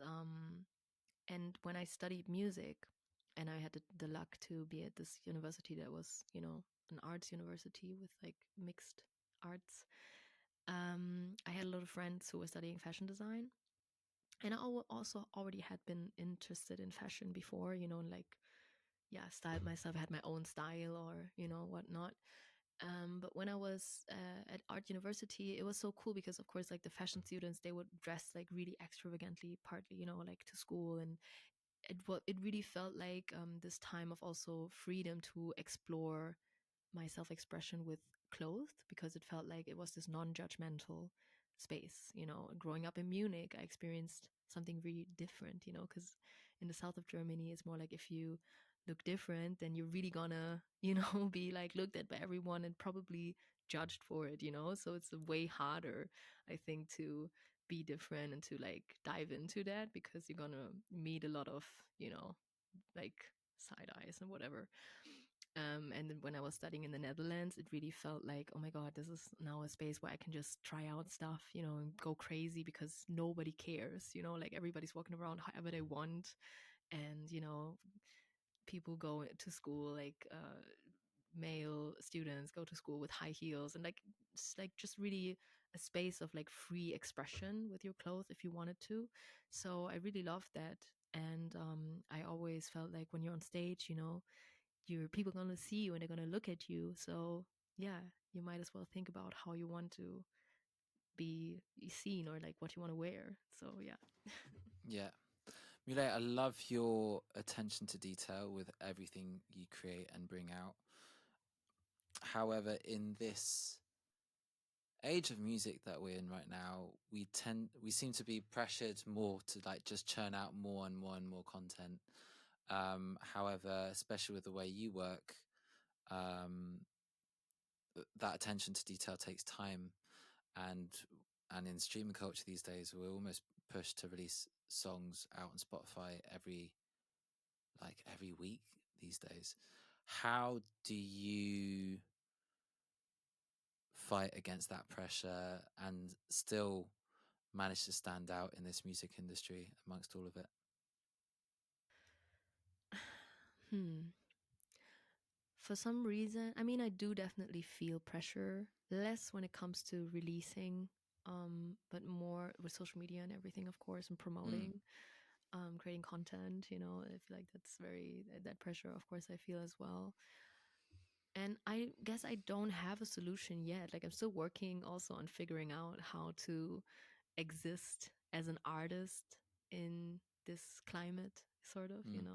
when I studied music, and I had the luck to be at this university that was, an arts university with like mixed arts. I had a lot of friends who were studying fashion design, and I also already had been interested in fashion before, and like, yeah, styled myself, had my own style or whatnot. But when I was at art university, it was so cool because, of course, like the fashion students, they would dress like really extravagantly, partly, like to school, and it really felt like this time of also freedom to explore my self-expression with clothes, because it felt like it was this non-judgmental space. Growing up in Munich, I experienced something really different, because in the south of Germany, it's more like if you look different, then you're really gonna, be like looked at by everyone and probably judged for it, so it's way harder, I think, to be different and to like dive into that, because you're gonna meet a lot of, like side eyes and whatever. And then when I was studying in the Netherlands, it really felt like, oh my God, this is now a space where I can just try out stuff, and go crazy because nobody cares, like everybody's walking around however they want. And, people go to school, like male students go to school with high heels, and like it's like just really a space of like free expression with your clothes if you wanted to. So I really loved that. And I always felt like when you're on stage, your people gonna see you and they're gonna look at you. So yeah, you might as well think about how you want to be seen or like what you want to wear. So yeah. Yeah. Mulay, I love your attention to detail with everything you create and bring out. However, in this age of music that we're in right now, we seem to be pressured more to like just churn out more and more and more content. However, especially with the way you work, um, that attention to detail takes time, and in streaming culture these days, we're almost pushed to release songs out on Spotify every week these days. How do you fight against that pressure and still managed to stand out in this music industry amongst all of it? Hmm. For some reason, I mean, I do definitely feel pressure, less when it comes to releasing, but more with social media and everything, of course, and Mm, promoting, creating content. I feel like that's very that pressure, of course, I feel as well. And I guess I don't have a solution yet. Like I'm still working also on figuring out how to exist as an artist in this climate, sort of, mm,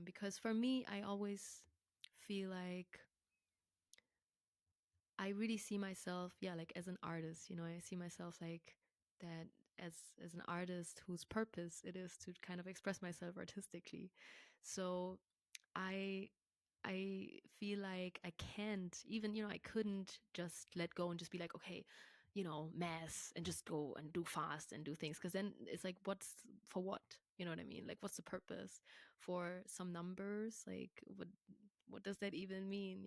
because for me, I always feel like I really see myself, yeah, like as an artist. I see myself like that as an artist whose purpose it is to kind of express myself artistically. So I I feel like I can't even, I couldn't just let go and just be like, okay, mass and just go and do fast and do things. Cause then it's like, what's for what? You know what I mean? Like, what's the purpose for some numbers? Like, what does that even mean?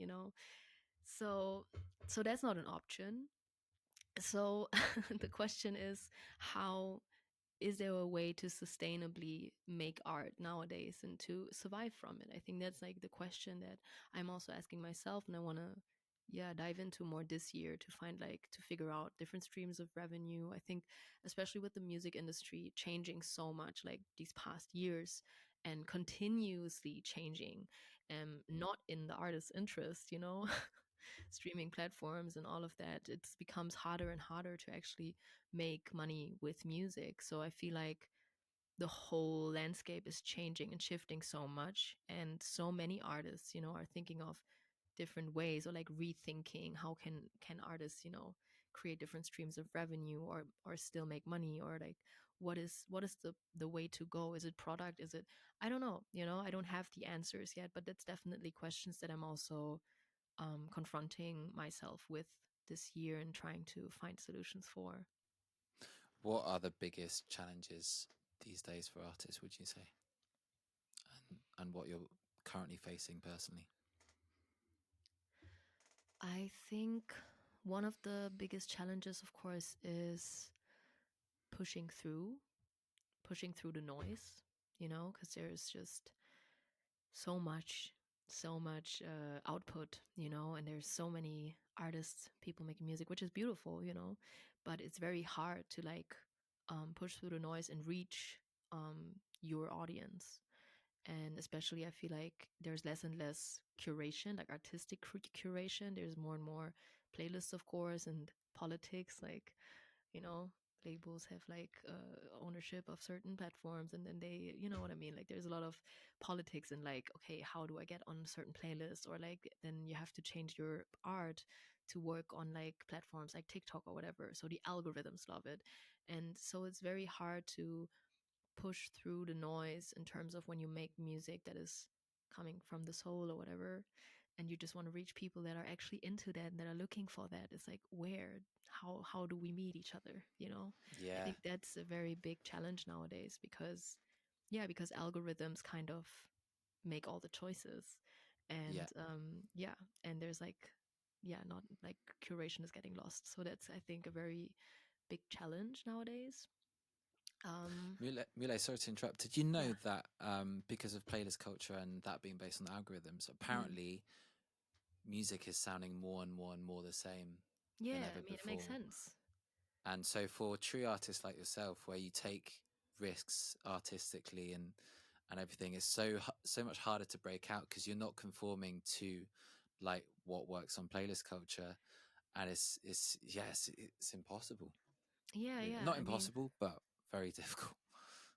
So, so that's not an option. So the question is, how is there a way to sustainably make art nowadays and to survive from it? I think that's like the question that I'm also asking myself, and I want to, yeah, dive into more this year to find, like, to figure out different streams of revenue. I think especially with the music industry changing so much like these past years and continuously changing, not in the artist's interest, streaming platforms and all of that, it becomes harder and harder to actually make money with music. So I feel like the whole landscape is changing and shifting so much, and so many artists, are thinking of different ways, or like rethinking how can artists, create different streams of revenue, or still make money, or like what is the way to go? Is it product? Is it, I don't know, I don't have the answers yet, but that's definitely questions that I'm also confronting myself with this year and trying to find solutions for. what are the biggest challenges these days for artists, would you say? And what you're currently facing personally? I think one of the biggest challenges, of course, is pushing through, pushing through the noise, because there's just so much, so much output, and there's so many artists, people making music, which is beautiful, but it's very hard to like push through the noise and reach your audience. And especially I feel like there's less and less curation, like artistic curation. There's more and more playlists, of course, and politics, like, you know labels have like ownership of certain platforms, and then they, you know what I mean, like there's a lot of politics, and like, okay, how do I get on a certain playlist, or like then you have to change your art to work on like platforms like TikTok or whatever, so the algorithms love it. And so it's very hard to push through the noise in terms of when you make music that is coming from the soul or whatever, and you just want to reach people that are actually into that and that are looking for that. It's like, where, how do we meet each other, I Yeah, think that's a very big challenge nowadays, because, yeah, because algorithms kind of make all the choices. yeah. And yeah, and there's like, yeah, not like curation is getting lost, so that's, I think, a very big challenge nowadays. um Mulay, sorry to interrupt. Did you know yeah. that because of playlist culture and that being based on algorithms, Mm. apparently music is sounding more and more and more the same than Yeah, I ever mean, it makes before? sense. And so, for true artists like yourself, where you take risks artistically and everything, is so much harder to break out because you're not conforming to like what works on playlist culture, and it's yes, it's impossible. Yeah, Really, yeah. not I mean, impossible, but very difficult.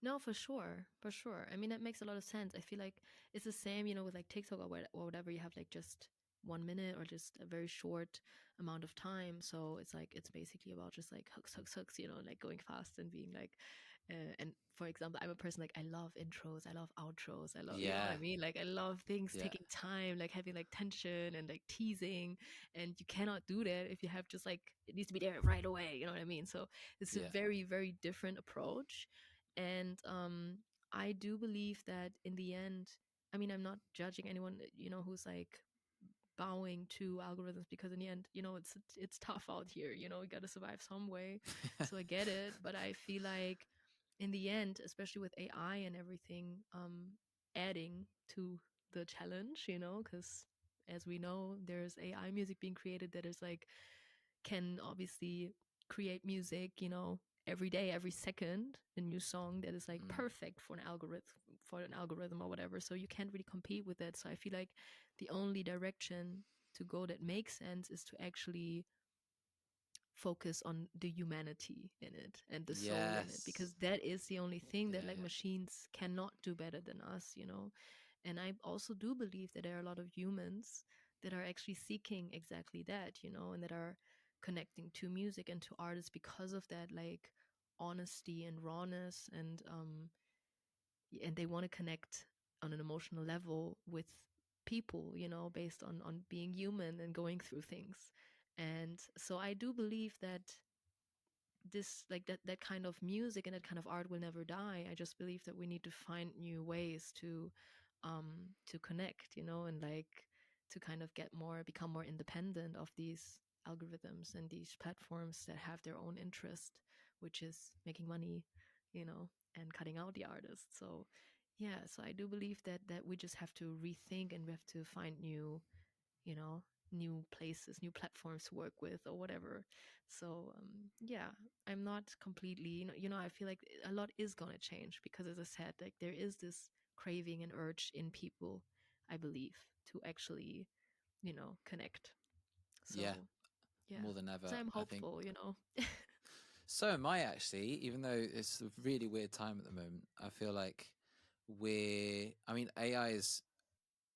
no, for sure, for sure. I mean, that makes a lot of sense. I feel like it's the same, with like TikTok or or whatever. You have like just 1 minute or just a very short amount of time. So it's like, it's basically about just like hooks, hooks, hooks, like going fast and being like, and for example, I'm a person like, I love intros, I love outros, I love, you know what I Yeah, mean? Like, I love things yeah, taking time, like having like tension and like teasing. And you cannot do that if you have just like, it needs to be there right away. You know what I mean? So it's a yeah, very, very different approach. And I do believe that in the end, I mean, I'm not judging anyone, who's like bowing to algorithms, because in the end, it's tough out here. We got to survive some way. So I get it, but I feel like in the end, especially with AI and everything, adding to the challenge, because as we know, there's AI music being created that is like can obviously create music, every day, every second, a new song that is like Mm. perfect for an algorithm or whatever. So you can't really compete with that. So I feel like the only direction to go that makes sense is to actually focus on the humanity in it and the soul in it, Yes. because that is the only thing that Yeah, like yeah. machines cannot do better than us. And I also do believe that there are a lot of humans that are actually seeking exactly that, and that are connecting to music and to artists because of that, like, honesty and rawness, and they want to connect on an emotional level with people, based on being human and going through things. And so I do believe that this, like, that kind of music and that kind of art will never die. I just believe that we need to find new ways to connect, and like to kind of become more independent of these algorithms and these platforms that have their own interest, which is making money, and cutting out the artists. So yeah, so I do believe that we just have to rethink, and we have to find you know new places, new platforms to work with, or whatever. So yeah, I'm not completely, I feel like a lot is going to change, because as I said, like, there is this craving and urge in people, I believe, to actually connect. Yeah, So yeah, more than so ever, I'm I think. hopeful. So am I actually, even though it's a really weird time at the moment. I feel like I mean, AI is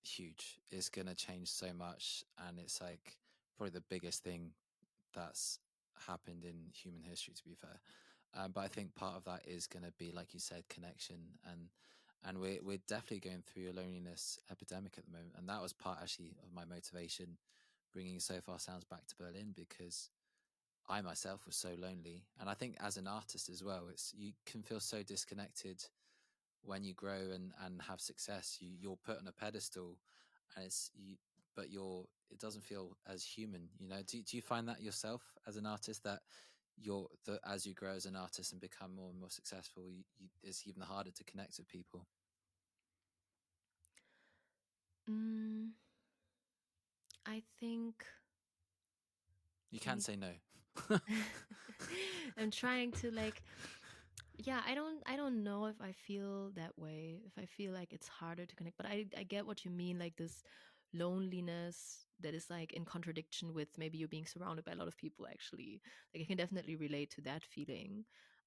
huge. It's going to change so much. And it's like probably the biggest thing that's happened in human history, to be fair. But I think part of that is going to be, like you said, connection, and we're definitely going through a loneliness epidemic at the moment, and that was part actually of my motivation bringing So Far Sounds back to Berlin, because I myself was so lonely, and I think as an artist as well, it's you can feel so disconnected when you grow and have success. You're put on a pedestal, and but it doesn't feel as human. Do you find that yourself as an artist, that as you grow as an artist and become more and more successful, it's even harder to connect with people? mm, I think, You let can me say no. I'm trying to, like, yeah, I don't know if I feel that way, if I feel like it's harder to connect, but I get what you mean, like this loneliness that is like in contradiction with maybe you being surrounded by a lot of people, actually. Like, I can definitely relate to that feeling.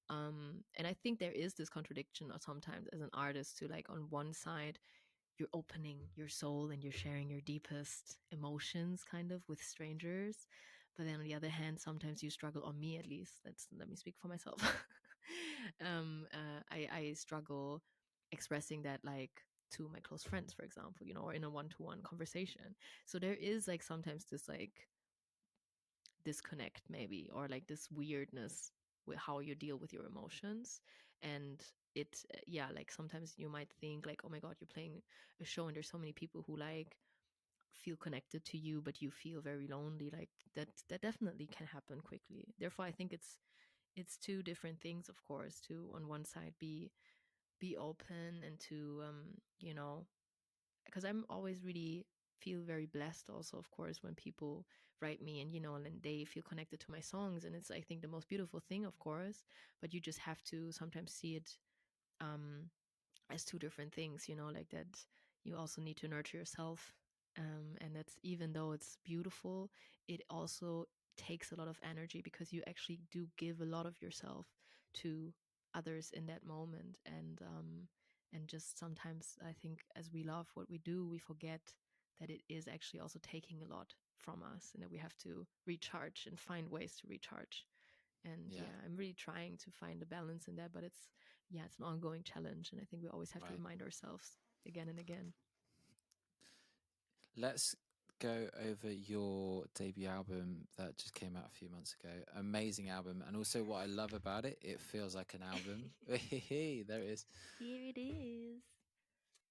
And I think there is this contradiction, or sometimes as an artist, to, like, on one side you're opening your soul and you're sharing your deepest emotions kind of with strangers, but then on the other hand, sometimes you struggle, or me at least, let me speak for myself. I struggle expressing that, like, to my close friends, for example, or in a one-to-one conversation. So there is, like, sometimes this, like, disconnect maybe, or like this weirdness with how you deal with your emotions. And yeah, like, sometimes you might think, like, oh my god, you're playing a show and there's so many people who, like, feel connected to you, but you feel very lonely. Like, that definitely can happen quickly. Therefore, I think it's two different things, of course, to, on one side, be open, and to because I'm always really feel very blessed also, of course, when people write me, and and they feel connected to my songs, and it's, I think, the most beautiful thing, of course. But you just have to sometimes see it um as two different things, like that you also need to nurture yourself. And that's, even though it's beautiful, it also takes a lot of energy, because you actually do give a lot of yourself to others in that moment. And just sometimes, I think, as we love what we do, we forget that it is actually also taking a lot from us, and that we have to recharge and find ways to recharge. And Yeah, yeah, I'm really trying to find a balance in that, but it's an ongoing challenge, and I think we always have to right. remind ourselves again and again. Let's go over your debut album that just came out a few months ago. Amazing album. And also, what I love about it, it feels like an album. Hey, there it is. Here it is.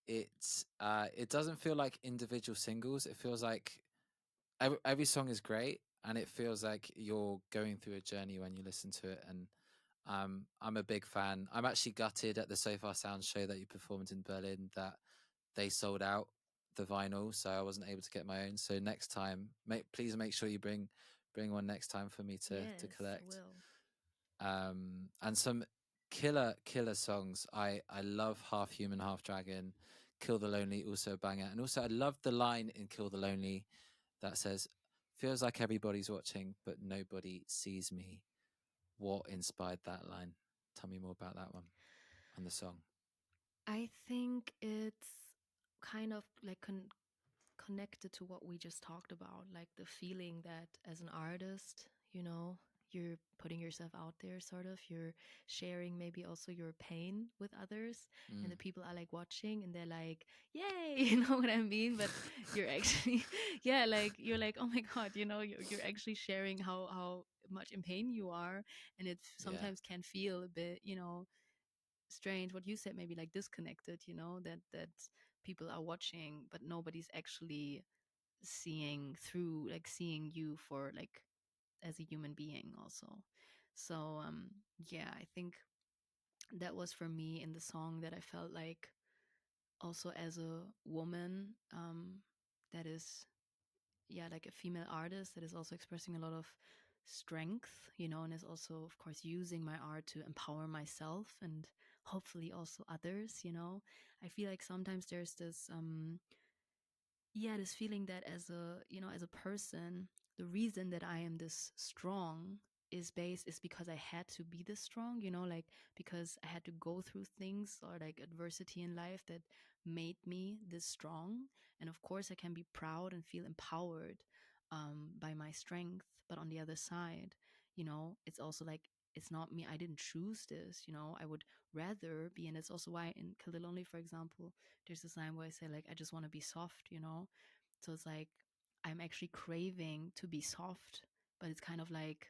It doesn't feel like individual singles. It feels like every song is great, and it feels like you're going through a journey when you listen to it. And I'm a big fan. I'm actually gutted at the So Far Sounds show that you performed in Berlin that they sold out the vinyl, so I wasn't able to get my own. So next time, please make sure you bring one next time for me to Yes, I collect. will. And some killer songs. I love Half Human Half Dragon, Kill the Lonely, also a banger. And also I love the line in Kill the Lonely that says, feels like everybody's watching but nobody sees me. What inspired that line? Tell me more about that one and the song. I think it's kind of like connected to what we just talked about, like the feeling that as an artist, you're putting yourself out there, sort of, you're sharing maybe also your pain with others, and the Mm. people are like watching and they're like, yay, you know what I mean? But you're actually, yeah, like you're like, oh my God, you're actually sharing how much in pain you are. And it Yeah. sometimes can feel a bit, strange what you said, maybe like disconnected, that people are watching but nobody's actually seeing through, like seeing you for like as a human being also. So yeah, I think that was for me in the song that I felt like also as a woman, that is, yeah, like a female artist that is also expressing a lot of strength, and is also of course using my art to empower myself and hopefully also others. I feel like sometimes there's this yeah, this feeling that as a, as a person, the reason that I am this strong is because I had to be this strong, like because I had to go through things or like adversity in life that made me this strong. And of course I can be proud and feel empowered by my strength, but on the other side, it's also like it's not me. I didn't choose this. I would rather be, and it's also why in Kill the Lonely, for example, there's this line where I say like I just want to be soft. So it's like I'm actually craving to be soft, but it's kind of like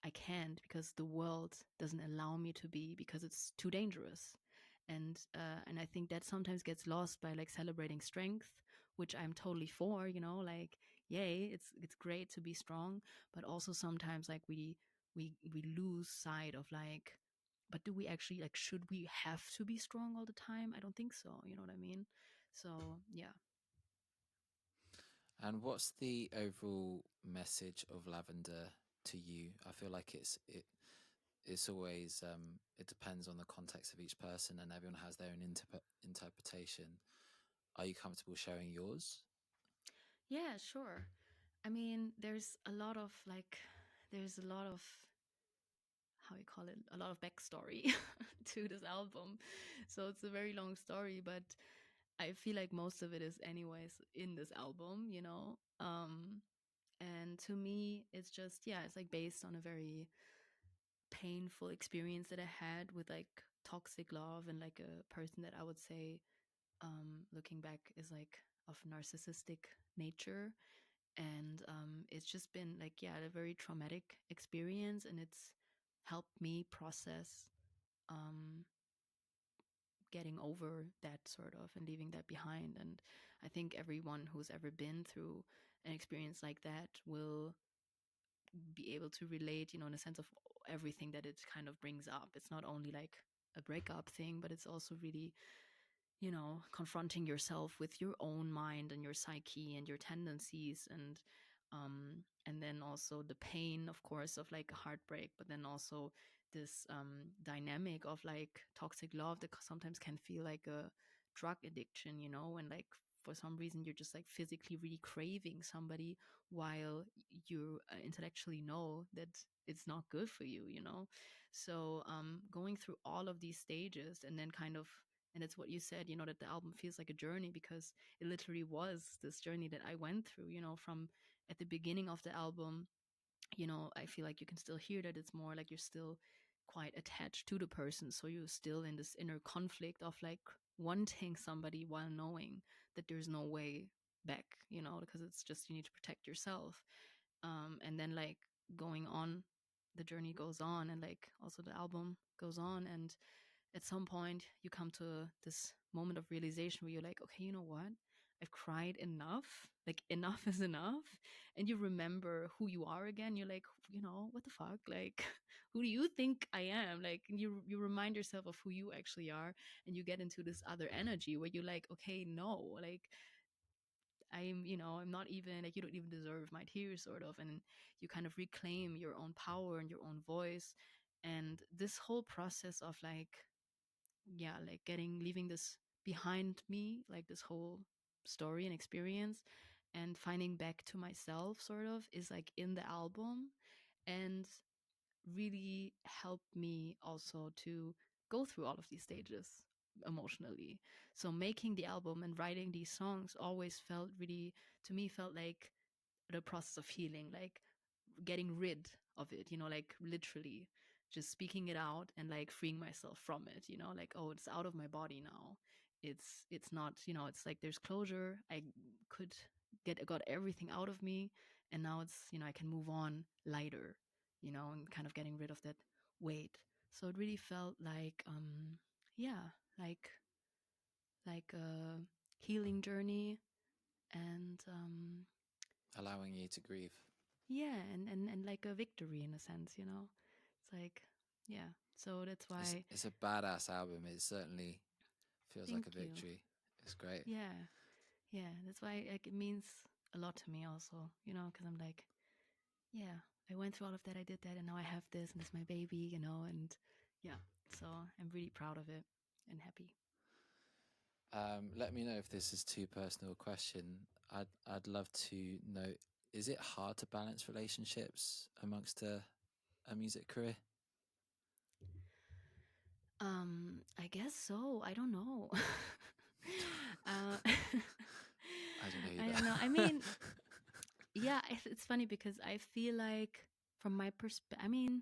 I can't because the world doesn't allow me to be, because it's too dangerous. And I think that sometimes gets lost by like celebrating strength, which I'm totally for, like yay, it's great to be strong, but also sometimes like we lose sight of like, but do we actually, like, should we have to be strong all the time? I don't think so, you know what I mean? So yeah. And what's the overall message of Lavender to you? I feel like it's always it depends on the context of each person, and everyone has their own interpretation. Are you comfortable sharing yours? Yeah, sure. I mean, there's a lot of, how you call it, a lot of backstory to this album. So it's a very long story, but I feel like most of it is anyways in this album. And to me, it's just, yeah, it's like based on a very painful experience that I had with like toxic love and like a person that I would say, looking back, is like of narcissistic nature. And it's just been like, yeah, a very traumatic experience, and it's helped me process um, getting over that, sort of, and leaving that behind. And I think everyone who's ever been through an experience like that will be able to relate, in a sense of everything that it kind of brings up. It's not only like a breakup thing, but it's also really, confronting yourself with your own mind and your psyche and your tendencies, and then also the pain, of course, of like heartbreak, but then also this dynamic of like toxic love that sometimes can feel like a drug addiction, and like for some reason you're just like physically really craving somebody while you intellectually know that it's not good for you. So going through all of these stages, and then kind of, and it's what you said, that the album feels like a journey, because it literally was this journey that I went through, from at the beginning of the album. I feel like you can still hear that it's more like you're still quite attached to the person. So you're still in this inner conflict of like wanting somebody while knowing that there's no way back, because it's just, you need to protect yourself. And then like going on, the journey goes on, and like also the album goes on. And at some point you come to this moment of realization where you're like, okay, you know what? I've cried enough. Like enough is enough. And you remember who you are again. You're like, what the fuck? Like, who do you think I am? Like, and you remind yourself of who you actually are, and you get into this other energy where you're like, okay, no, like I'm not even like, you don't even deserve my tears, sort of. And you kind of reclaim your own power and your own voice. And this whole process of like, yeah, like leaving this behind me, like this whole story and experience, and finding back to myself, sort of, is like in the album. And really helped me also to go through all of these stages emotionally. So making the album and writing these songs always felt really, to me, felt like the process of healing, like getting rid of it, like literally just speaking it out and like freeing myself from it, like, oh, it's out of my body now. It's not, it's like there's closure. I could got everything out of me, and now it's, I can move on lighter, and kind of getting rid of that weight. So it really felt like yeah, like a healing journey. And Allowing you to grieve. yeah, and like a victory in a sense, it's like, yeah, so that's why. It's a badass album. It certainly feels like a Thank you. victory. It's great. Yeah, yeah, that's why, like, it means a lot to me also, because I'm like, yeah, I went through all of that, I did that, and now I have this, and it's my baby, and yeah, so I'm really proud of it and happy. Let me know if this is too personal a question. I'd love to know, is it hard to balance relationships amongst a music career? I guess so. I don't know. uh, I don't know I either. don't know. I mean, yeah, it's funny because I feel like, from my perspective, I mean,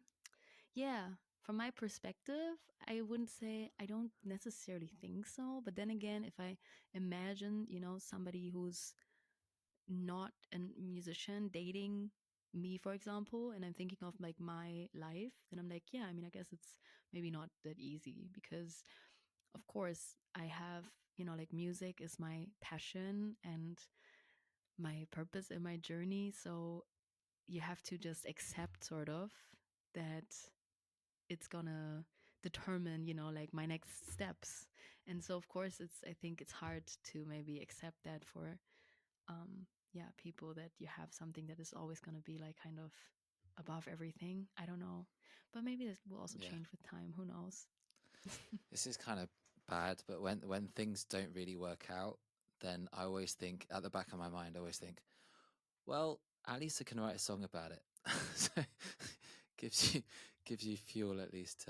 yeah, from my perspective, I wouldn't say, I don't necessarily think so. But then again, if I imagine, somebody who's not a musician dating me, for example, and I'm thinking of like my life, then I'm like, yeah, I mean, I guess it's maybe not that easy, because of course I have, like, music is my passion and my purpose in my journey. So you have to just accept, sort of, that it's gonna determine, like, my next steps. And so of course I think it's hard to maybe accept that for yeah, people, that you have something that is always gonna be like kind of above everything. I don't know, but maybe this will also Yeah, change with time, who knows. this is kind of bad, but when things don't really work out, then I always think, at the back of my mind, I always think, well, at least I can write a song about it. So gives you gives you fuel, at least,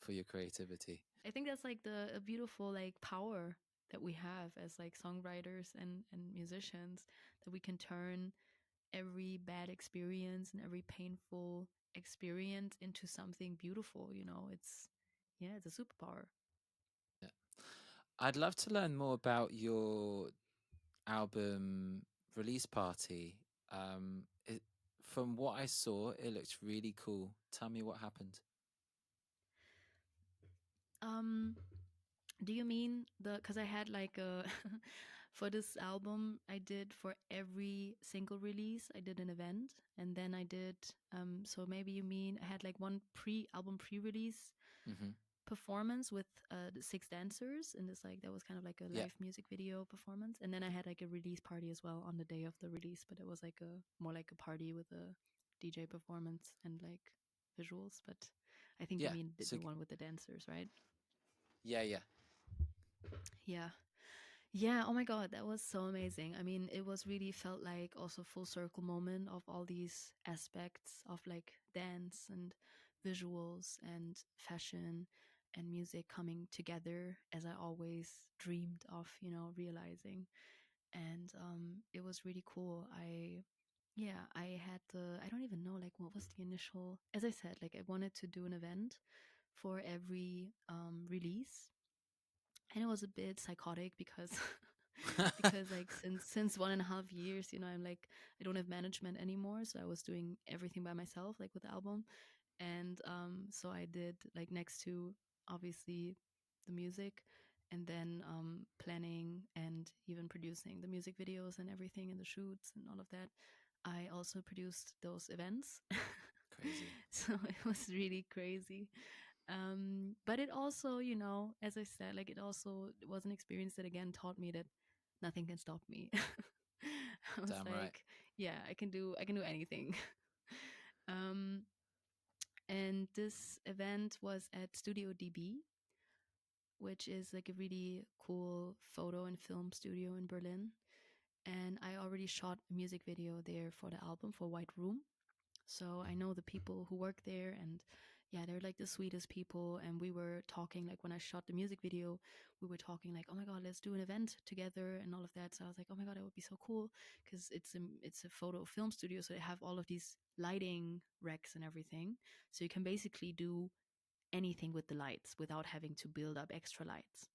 for your creativity. I think that's like the a beautiful like power that we have as like songwriters and musicians, that we can turn every bad experience and every painful experience into something beautiful. It's, yeah, it's a superpower. Yeah. I'd love to learn more about your album release party. From what I saw, it looked really cool. Tell me what happened. um Do you mean the, because I had like a for this album, I did, for every single release I did an event, and then I did, so maybe you mean I had like one pre-album pre-release Hmm. performance with the six dancers, and this, like, that was kind of like a Yeah, live music video performance. And then I had like a release party as well on the day of the release, but it was like a more like a party with a DJ performance and like visuals. But I think you yeah. mean So the one with the dancers, right? yeah, yeah, Yeah. Yeah, oh my god, that was so amazing. I mean, it was really felt like also full circle moment of all these aspects of like dance and visuals and fashion and music coming together, as I always dreamed of, realizing. And it was really cool. I had I don't even know, like, what was the initial, as I said, like, I wanted to do an event for every release, and it was a bit psychotic because because like since 1.5 years, I'm like, I don't have management anymore, so I was doing everything by myself, like with the album. And so I did, like, next to obviously the music, and then planning and even producing the music videos and everything and the shoots and all of that. I also produced those events. Crazy. So it was really crazy. But it also, as I said, like it also was an experience that again taught me that nothing can stop me. I was Damn right. like, yeah, I can do anything. um, and this event was at Studio DB, which is like a really cool photo and film studio in Berlin. And I already shot a music video there for the album for White Room. So I know the people who work there, and yeah, they're like the sweetest people. And we were talking, like when I shot the music video, we were talking like, oh my god, let's do an event together and all of that. So I was like, oh my god, that would be so cool, because it's a photo film studio, so they have all of these lighting racks and everything. So you can basically do anything with the lights without having to build up extra lights.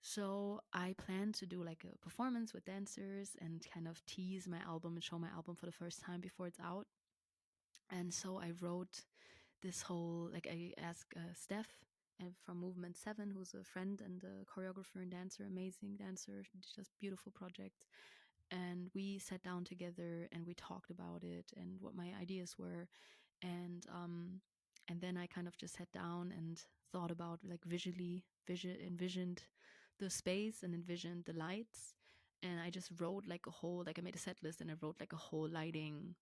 So I plan to do like a performance with dancers and kind of tease my album and show my album for the first time before it's out. And so I wrote this whole, like I asked Steph from Movement 7, who's a friend and a choreographer and dancer, amazing dancer, just beautiful project. And we sat down together and we talked about it and what my ideas were. And then I kind of just sat down and thought about, like, envisioned the space and envisioned the lights. And I just wrote like a whole, like I made a set list and I wrote like a whole lighting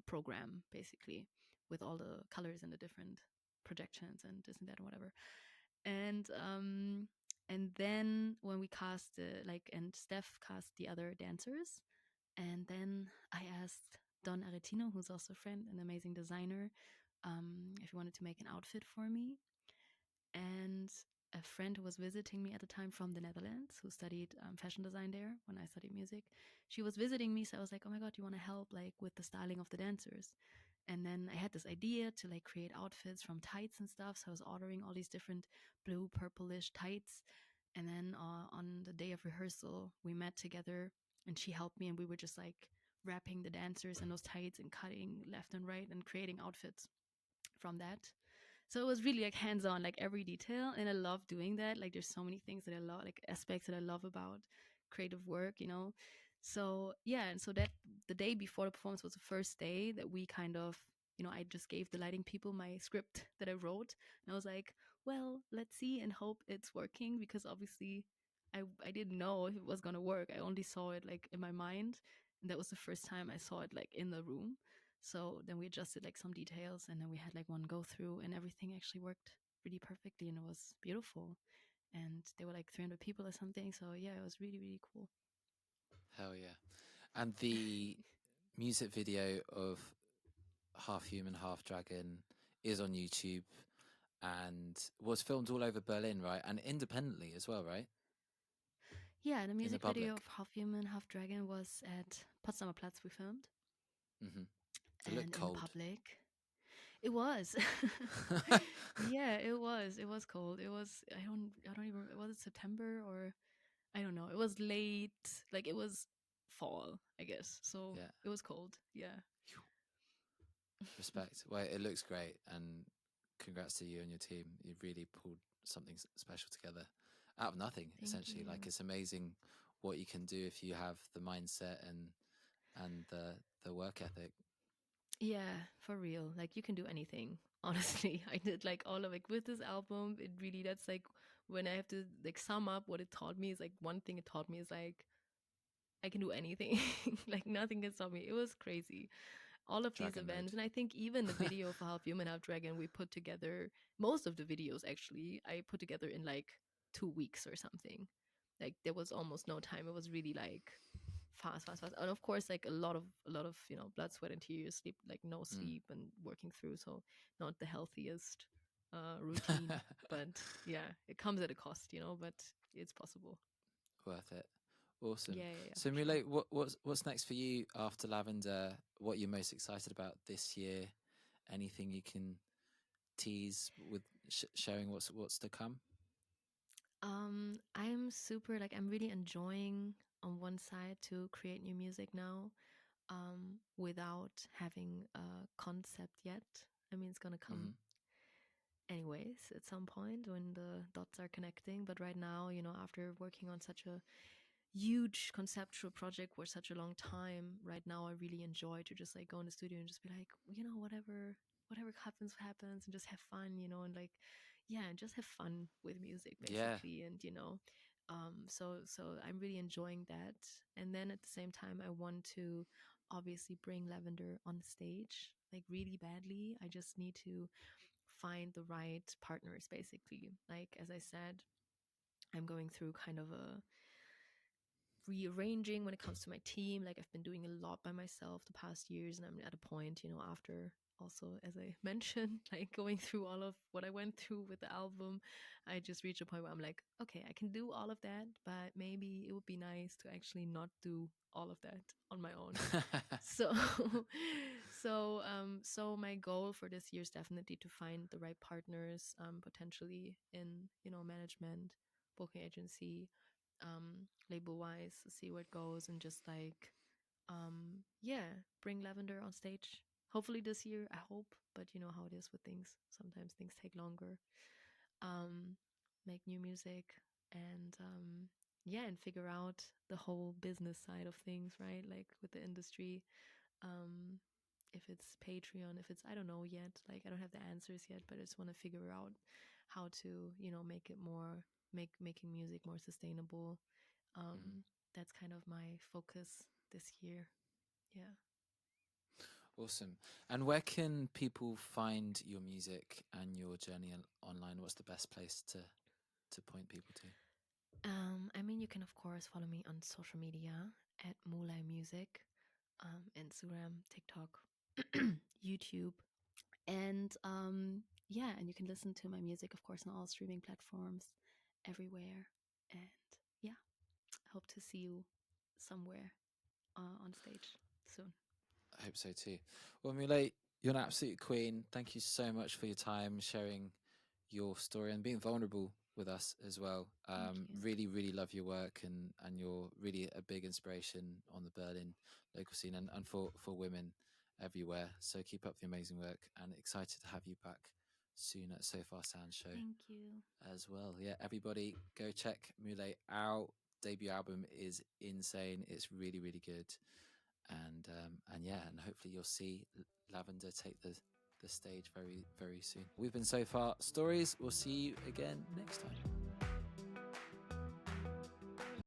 program, basically, with all the colors and the different projections and this and that and whatever. And then when we cast and Steph cast the other dancers, and then I asked Don Aretino, who's also a friend, an amazing designer, if he wanted to make an outfit for me. And a friend who was visiting me at the time from the Netherlands, who studied fashion design there when I studied music, she was visiting me. So I was like, oh my god, do you want to help like with the styling of the dancers? And then I had this idea to like create outfits from tights and stuff. So I was ordering all these different blue, purplish tights. And then on the day of rehearsal, we met together and she helped me, and we were just like wrapping the dancers in those tights and cutting left and right and creating outfits from that. So it was really like hands on, like every detail. And I love doing that. Like there's so many things that I love, like aspects that I love about creative work. So yeah, and so that the day before the performance was the first day that we kind of, I just gave the lighting people my script that I wrote. And I was like, well, let's see and hope it's working, because obviously I didn't know if it was gonna work. I only saw it like in my mind. And that was the first time I saw it like in the room. So then we adjusted like some details, and then we had like one go through, and everything actually worked really perfectly, and it was beautiful. And there were like 300 people or something. So yeah, it was really, really cool. Hell yeah. And the music video of Half Human, Half Dragon is on YouTube and was filmed all over Berlin, right? And independently as well, right? Yeah, the In the music video public. of Half Human, Half Dragon was at Potsdamer Platz we filmed, Mm-hmm. It looked and in the cold. public. It was. Yeah, it was. It was cold. It was, I don't even, was it September or I don't know. It was late, like it was fall, I guess. So Yeah. it was cold. Yeah. Respect. Well, it looks great, and congrats to you and your team. You really pulled something special together out of nothing, Thank essentially. Like you. it's amazing what you can do if you have the mindset and the work ethic. Yeah, for real. Like you can do anything. Honestly, I did like all of like with this album. It really, that's like when I have to like sum up what it taught me, is like one thing it taught me is like I can do anything. Like nothing can stop me. It was crazy. All of these Dragon events, mode. and I think even the video for Half Human, Half Dragon, we put together most of the videos. Actually, I put together in like 2 weeks or something. Like there was almost no time. It was really like fast, fast, fast. And of course, like a lot of blood, sweat, and tears, sleep, like no Mm. sleep, and working through. So not the healthiest routine, but yeah, it comes at a cost, but it's possible. Worth it. Awesome. Yeah, yeah, yeah, So for sure. Mulay, what's next for you after Lavender? What you're most excited about this year? Anything you can tease with sharing what's to come? I'm super, like, I'm really enjoying on one side to create new music now, without having a concept yet. I mean, it's gonna Mm-hmm. come anyways at some point when the dots are connecting. But right now, after working on such a huge conceptual project for such a long time, right now I really enjoy to just like go in the studio and just be like, whatever happens and just have fun, and like, yeah, and just have fun with music Yeah. basically. And so I'm really enjoying that. And then at the same time, I want to obviously bring Lavender on stage like really badly. I just need to find the right partners basically. Like as I said, I'm going through kind of a rearranging when it comes to my team. Like I've been doing a lot by myself the past years, and I'm at a point, after also, as I mentioned, like going through all of what I went through with the album, I just reached a point where I'm like, okay, I can do all of that, but maybe it would be nice to actually not do all of that on my own. So so my goal for this year is definitely to find the right partners, potentially in management, booking agency, label wise, see where it goes, and just like yeah, bring Lavender on stage hopefully this year, I hope. But you know how it is with things, sometimes things take longer. um make new music, and yeah, and figure out the whole business side of things, right? Like with the industry, um if it's Patreon, if it's, I don't know yet, like I don't have the answers yet, but I just want to figure out how to make it more, making music more sustainable. Mm. That's kind of my focus this year. Yeah. Awesome. And where can people find your music and your journey online? What's the best place to point people to? I mean, you can of course follow me on social media at Mulay Music, Instagram, TikTok, YouTube, and yeah, and you can listen to my music, of course, on all streaming platforms, everywhere. And yeah, I hope to see you somewhere on stage soon. I hope so too. Well, Mulay, you're an absolute queen. Thank you so much for your time, sharing your story and being vulnerable with us as well. Thank you. Really, really love your work, and you're really a big inspiration on the Berlin local scene and for women everywhere. So keep up the amazing work, and excited to have you back soon at So Far Sound Show Thank you. as well. Yeah, everybody go check Mulay out. Debut album is insane. It's really, really good. And yeah, and hopefully you'll see Lavender take the stage very, very soon. We've been So Far Stories. We'll see you again next time.